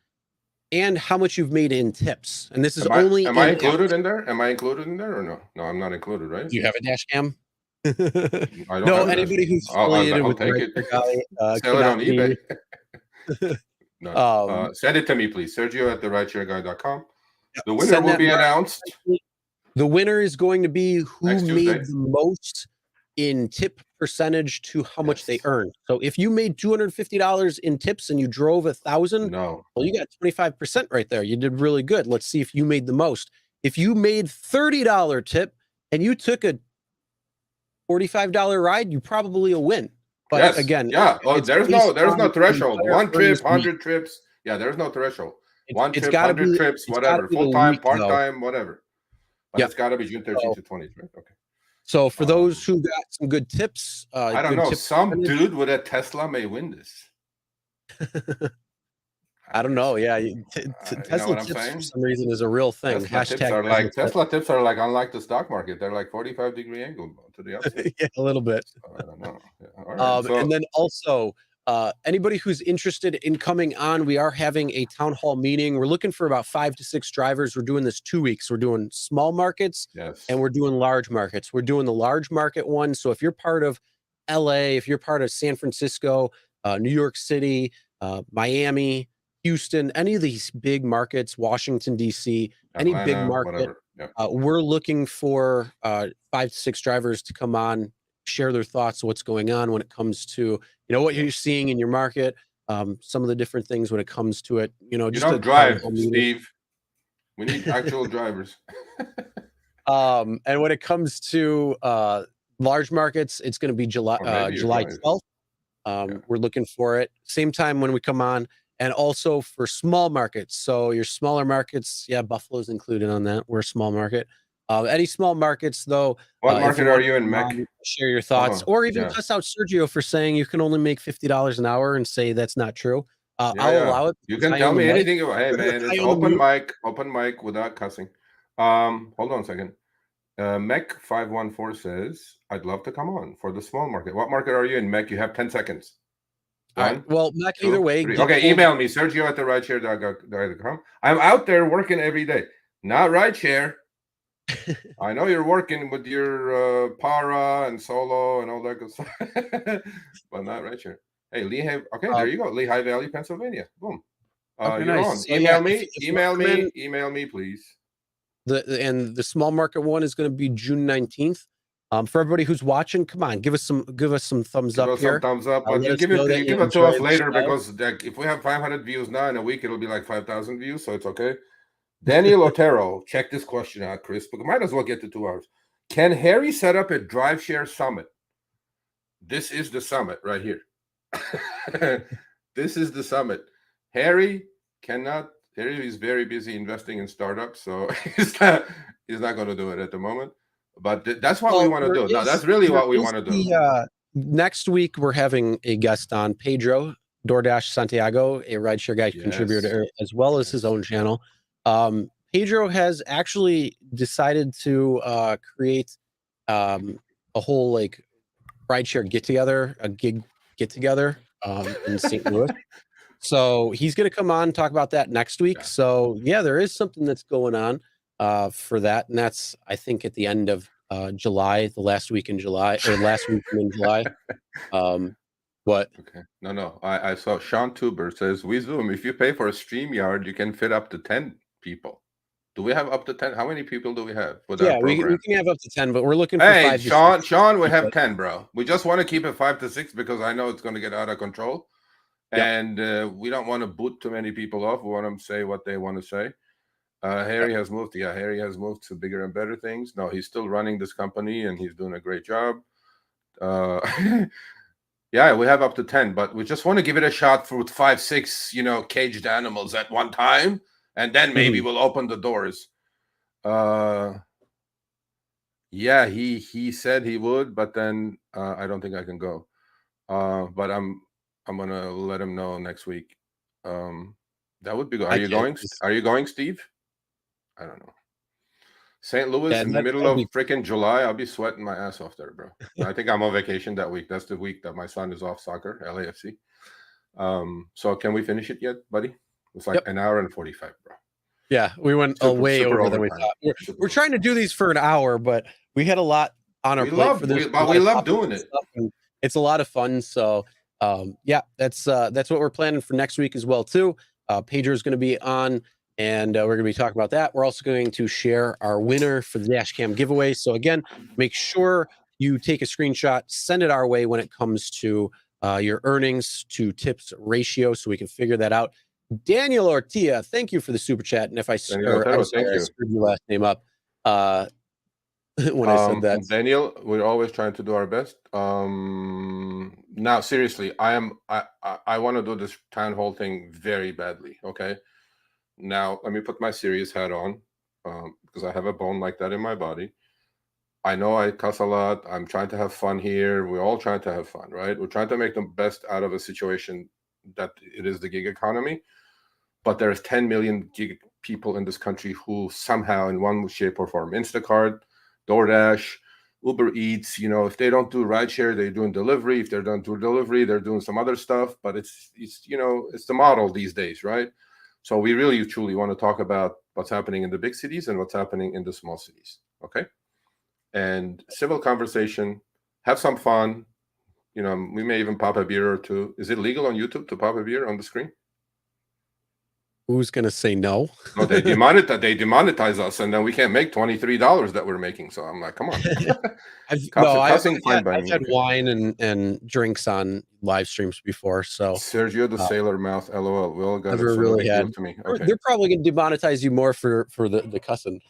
and how much you've made in tips. And this is Am only I included in there? Am I included in there or no? No, I'm not included, right? Do you have a dash cam? I don't No, have a anybody dash who's cam. affiliated I'll with take it. Rideshare Guy Sell it on cannot be. eBay. No. Send it to me, please. Sergio at the rideshareguy.com. The winner will be announced. The winner is going to be who Next made Tuesday. the most in tip percentage to how much they Yes. earned. So if you made $250 in tips and you drove 1,000, No. well, you got 25% right there. You did really good. Let's see if you made the most. If you made $30 tip and you took a $45 ride, you probably will win. But yes. Again, yeah. Oh, there's no threshold. the 1 trip, earnings 100 trips. Yeah, there's no threshold. One it's trip, gotta 100 be- trips, it's whatever. gotta be the Full time, week, part though. time, whatever. But Yeah. it's got to be June 13th to 20th, right? Okay. So for those who got some good tips, I don't good know. tip Some percentage- dude with a Tesla may win this. I don't know. Yeah, you Tesla know what I'm tips saying? for some reason is a real thing. Tesla tips are like unlike the stock market. They're like 45-degree angle to the upside. Yeah, a little bit. So, I don't know. Yeah. All right. And then also, anybody who's interested in coming on, we are having a town hall meeting. We're looking for about 5 to 6 drivers. We're doing this 2 weeks. We're doing small markets yes. and we're doing large markets. We're doing the large market one. So if you're part of LA, if you're part of San Francisco, New York City, Miami, Houston, any of these big markets, Washington, D.C., any big Atlanta, market, whatever. Yeah. we're looking for 5 to 6 drivers to come on, share their thoughts of what's going on when it comes to, what you're seeing in your market, some of the different things when it comes to it. You just don't drive, Steve. We need actual drivers. And when it comes to large markets, it's going to be July 12th. We're looking for it. Same time when we come on. And also for small markets. So your smaller markets, Buffalo's included on that. We're a small market. Any small markets, though. What market are you in, Mech? Share your thoughts, or even cuss out Sergio for saying you can only make $50 an hour and say that's not true. I'll allow it. You can tell me anything. Hey, man, it's open mic without cussing. Hold on a second. Mech 514 says, I'd love to come on for the small market. What market are you in, Mech? You have 10 seconds. All right. Well, Mech, either way. Okay, email me, Sergio at the rideshare.com. I'm out there working every day. Not Rideshare. I know you're working with your Para and Solo and all that good stuff, but not Rideshare. Hey, Lehigh. Okay, there you go. Lehigh Valley, Pennsylvania. Boom. Okay, you're nice. on. So, Email me, please. The small market one is going to be June 19th. For everybody who's watching, come on, give us some thumbs up here. Thumbs up, but you give it to us later because if we have 500 views now in a week, it'll be like 5,000 views, so it's okay. Daniel Otero, check this question out, Chris, but might as well get to 2 hours. Can Harry set up a drive share summit? This is the summit right here. This is the summit. Harry is very busy investing in startups, so he's not going to do it at the moment. But that's what we want to do. No, that's really what we want to do. Next week, we're having a guest on, Pedro DoorDash Santiago, a Rideshare Guy contributor, as well as his own channel. Pedro has actually decided to create a whole Rideshare gig get together in St. Louis. So he's going to come on and talk about that next week. So there is something that's going on for that, and that's I think at the end of July, the last week in July, or last week in July. What? Okay, no. I saw Sean Tuber says, "We Zoom. If you pay for a StreamYard, you can fit up to 10 people." Do we have up to 10? How many people do we have? We can have up to 10, but we're looking for 5 to 6. Sean, we have 10, bro. We just want to keep it 5 to 6 because I know it's going to get out of control. And we don't want to boot too many people off. We want them to say what they want to say. Harry has moved. Yeah, Harry has moved to bigger and better things. No, he's still running this company and he's doing a great job. Yeah, we have up to 10, but we just want to give it a shot for 5, 6, caged animals at one time. And then maybe we'll open the doors. Yeah, he said he would, but then I don't think I can go. But I'm gonna let him know next week. That would be good. Are you going? Are you going, Steve? I don't know. St. Louis Yeah, in the middle that'd of be freaking July, I'll be sweating my ass off there, bro. I think I'm on vacation that week. That's the week that my son is off soccer, LAFC. So can we finish it yet, buddy? It's like Yep. an hour and 45, bro. Yeah, we went way super over than we overtime. thought. We're trying to do these for an hour, but we had a lot on our We plate love- for this. we love doing it. Stuff, and it's a lot of fun. So yeah, that's what we're planning for next week as well too. Pedro is going to be on, and we're going to be talking about that. We're also going to share our winner for the dash cam giveaway. So again, make sure you take a screenshot, send it our way when it comes to your earnings to tips ratio, so we can figure that out. Daniel Ortia, thank you for the super chat. And if I screwed your last name up when I said that. Daniel, we're always trying to do our best. Now, seriously, I want to do this town hall thing very badly. Okay. Now, let me put my serious hat on because I have a bone like that in my body. I know I cuss a lot. I'm trying to have fun here. We're all trying to have fun, right? We're trying to make the best out of a situation that it is the gig economy. But there's 10 million gig people in this country who somehow, in one shape or form, Instacart, DoorDash, Uber Eats, if they don't do rideshare, they're doing delivery. If they don't do delivery, they're doing some other stuff. But it's the model these days, right? So we really, truly want to talk about what's happening in the big cities and what's happening in the small cities, okay? And civil conversation, have some fun. We may even pop a beer or two. Is it legal on YouTube to pop a beer on the screen? Who's going to say no? No, they demonetize us, and then we can't make $23 that we're making. So I'm like, come on. I've had wine and drinks on live streams before. So Sergio the Sailor Mouth, LOL. Will got never really had. to me. Okay. They're probably going to demonetize you more for the cussing.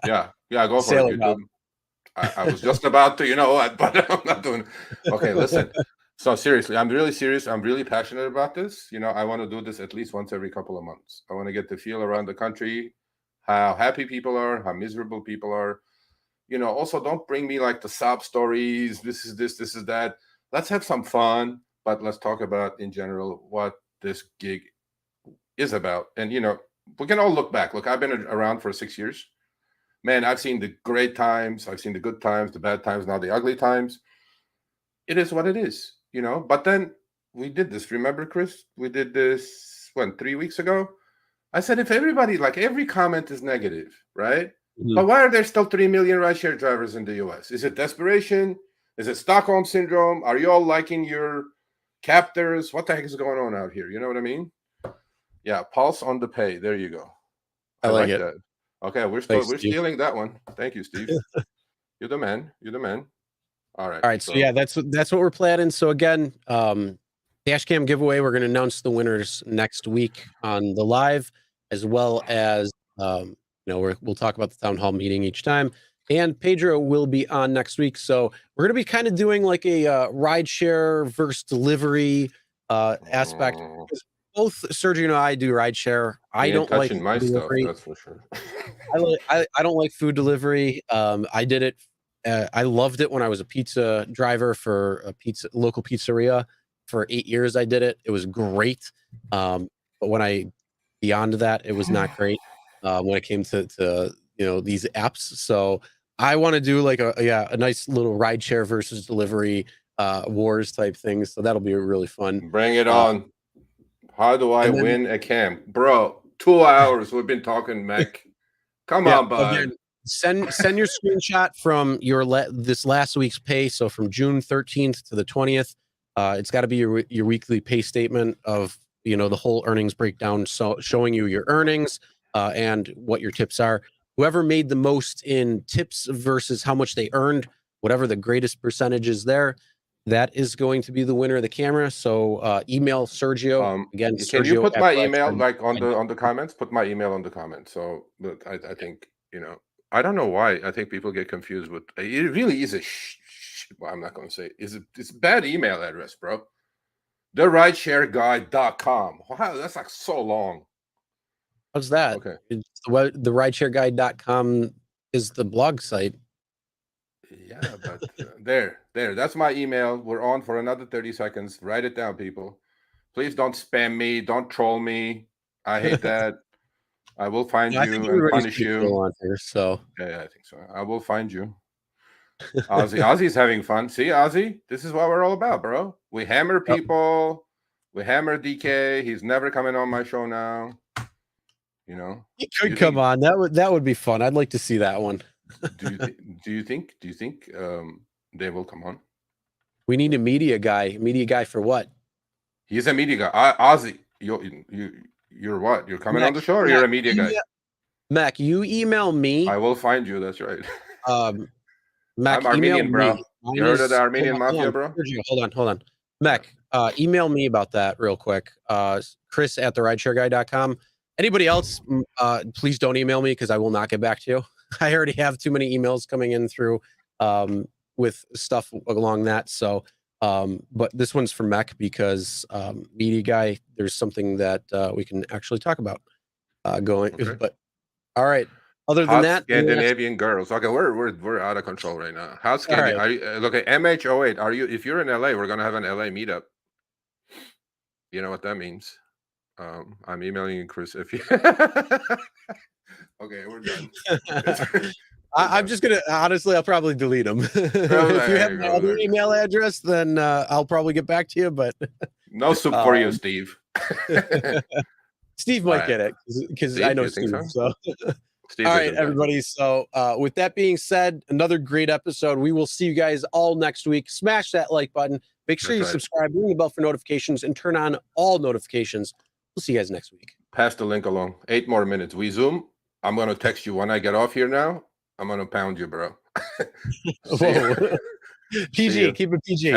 Yeah, go for it, YouTube. I was just about to, but I'm not doing it. Okay, listen. So seriously, I'm really serious. I'm really passionate about this. I want to do this at least once every couple of months. I want to get the feel around the country, how happy people are, how miserable people are. Also don't bring me like the sob stories. This is this is that. Let's have some fun, but let's talk about in general what this gig is about. And, we can all look back. Look, I've been around for 6 years. Man, I've seen the great times. I've seen the good times, the bad times, now the ugly times. It is what it is. But then we did this. Remember, Chris? We did this, 3 weeks ago? I said, if everybody, like every comment is negative, right? Mm-hmm. But why are there still 3 million rideshare drivers in the US? Is it desperation? Is it Stockholm syndrome? Are you all liking your captors? What the heck is going on out here? You know what I mean? Yeah, pulse on the pay. There you go. I like it. That. Okay, we're stealing that one. Thank you, Steve. You're the man. All right. So yeah, that's what we're planning. So again, dash cam giveaway. We're going to announce the winners next week on the live, as well as we'll talk about the town hall meeting each time. And Pedro will be on next week. So we're going to be kind of doing like a rideshare versus delivery aspect. Because both Sergio and I do rideshare. I don't like my delivery. Stuff, that's for sure. I don't like food delivery. I did it. I loved it when I was a pizza driver for a local pizzeria for 8 years. I did it. It was great. But beyond that, it was not great when it came to these apps. So I want to do like a nice little rideshare versus delivery wars type thing. So that'll be really fun. Bring it on. How do I win a cam? Bro, 2 hours we've been talking, Mac. Come on, bud. Again, send your screenshot from this last week's pay. So from June 13th to the 20th, it's got to be your weekly pay statement of the whole earnings breakdown, so showing you your earnings and what your tips are. Whoever made the most in tips versus how much they earned, whatever the greatest percentage is there, that is going to be the winner of the camera. So email Sergio again. Can you put my email like on the comments? Put my email on the comments. So I think I don't know why I think people get confused with it. Really is well, I'm not going to say it's a bad email address, bro. TheRideshareGuide.com. Wow, that's like so long. How's that? Okay. The RideshareGuide.com is the blog site. Yeah, but there. That's my email. We're on for another 30 seconds. Write it down, people. Please don't spam me. Don't troll me. I hate that. I will find I think you and everybody's punish pretty you. cool on here, so Yeah, I think so. I will find you. Ozzy's having fun. See, Ozzy, this is what we're all about, bro. We hammer people. We hammer DK. He's never coming on my show now. You know, he could come on. That would be fun. I'd like to see that one. do you think they will come on? We need a media guy. Media guy for what? He's a media guy. Ozzy, you're what? You're coming on the show, or you're a media guy? Mac, you email me. I will find you. That's right. Mac, I'm Armenian, email bro. me. You heard of the Armenian hold mafia, on, bro? Sergio, hold on. Mac, email me about that real quick. Chris at therideshareguy.com. Anybody else, please don't email me because I will not get back to you. I already have too many emails coming in through with stuff along that. So, but this one's for Mac because media guy, there's something that we can actually talk about going. Okay. But all right. Other than that, Scandinavian girls. Okay, we're out of control right now. How Scandinavian? Are you, look at MH08. Are you? If you're in LA, we're gonna have an LA meetup. You know what that means? I'm emailing you, Chris. If you okay, we're done. I'm just gonna honestly, I'll probably delete them. If you have my other email address, then I'll probably get back to you. But no soup for you, Steve. Steve might get it because I know Steve. So. Steve, all right, everybody. So with that being said, another great episode. We will see you guys all next week. Smash that like button. Make sure you subscribe, ring the bell for notifications, and turn on all notifications. We'll see you guys next week. Pass the link along. 8 more minutes. We Zoom. I'm going to text you when I get off here now. I'm going to pound you, bro. Whoa. PG. Keep it PG.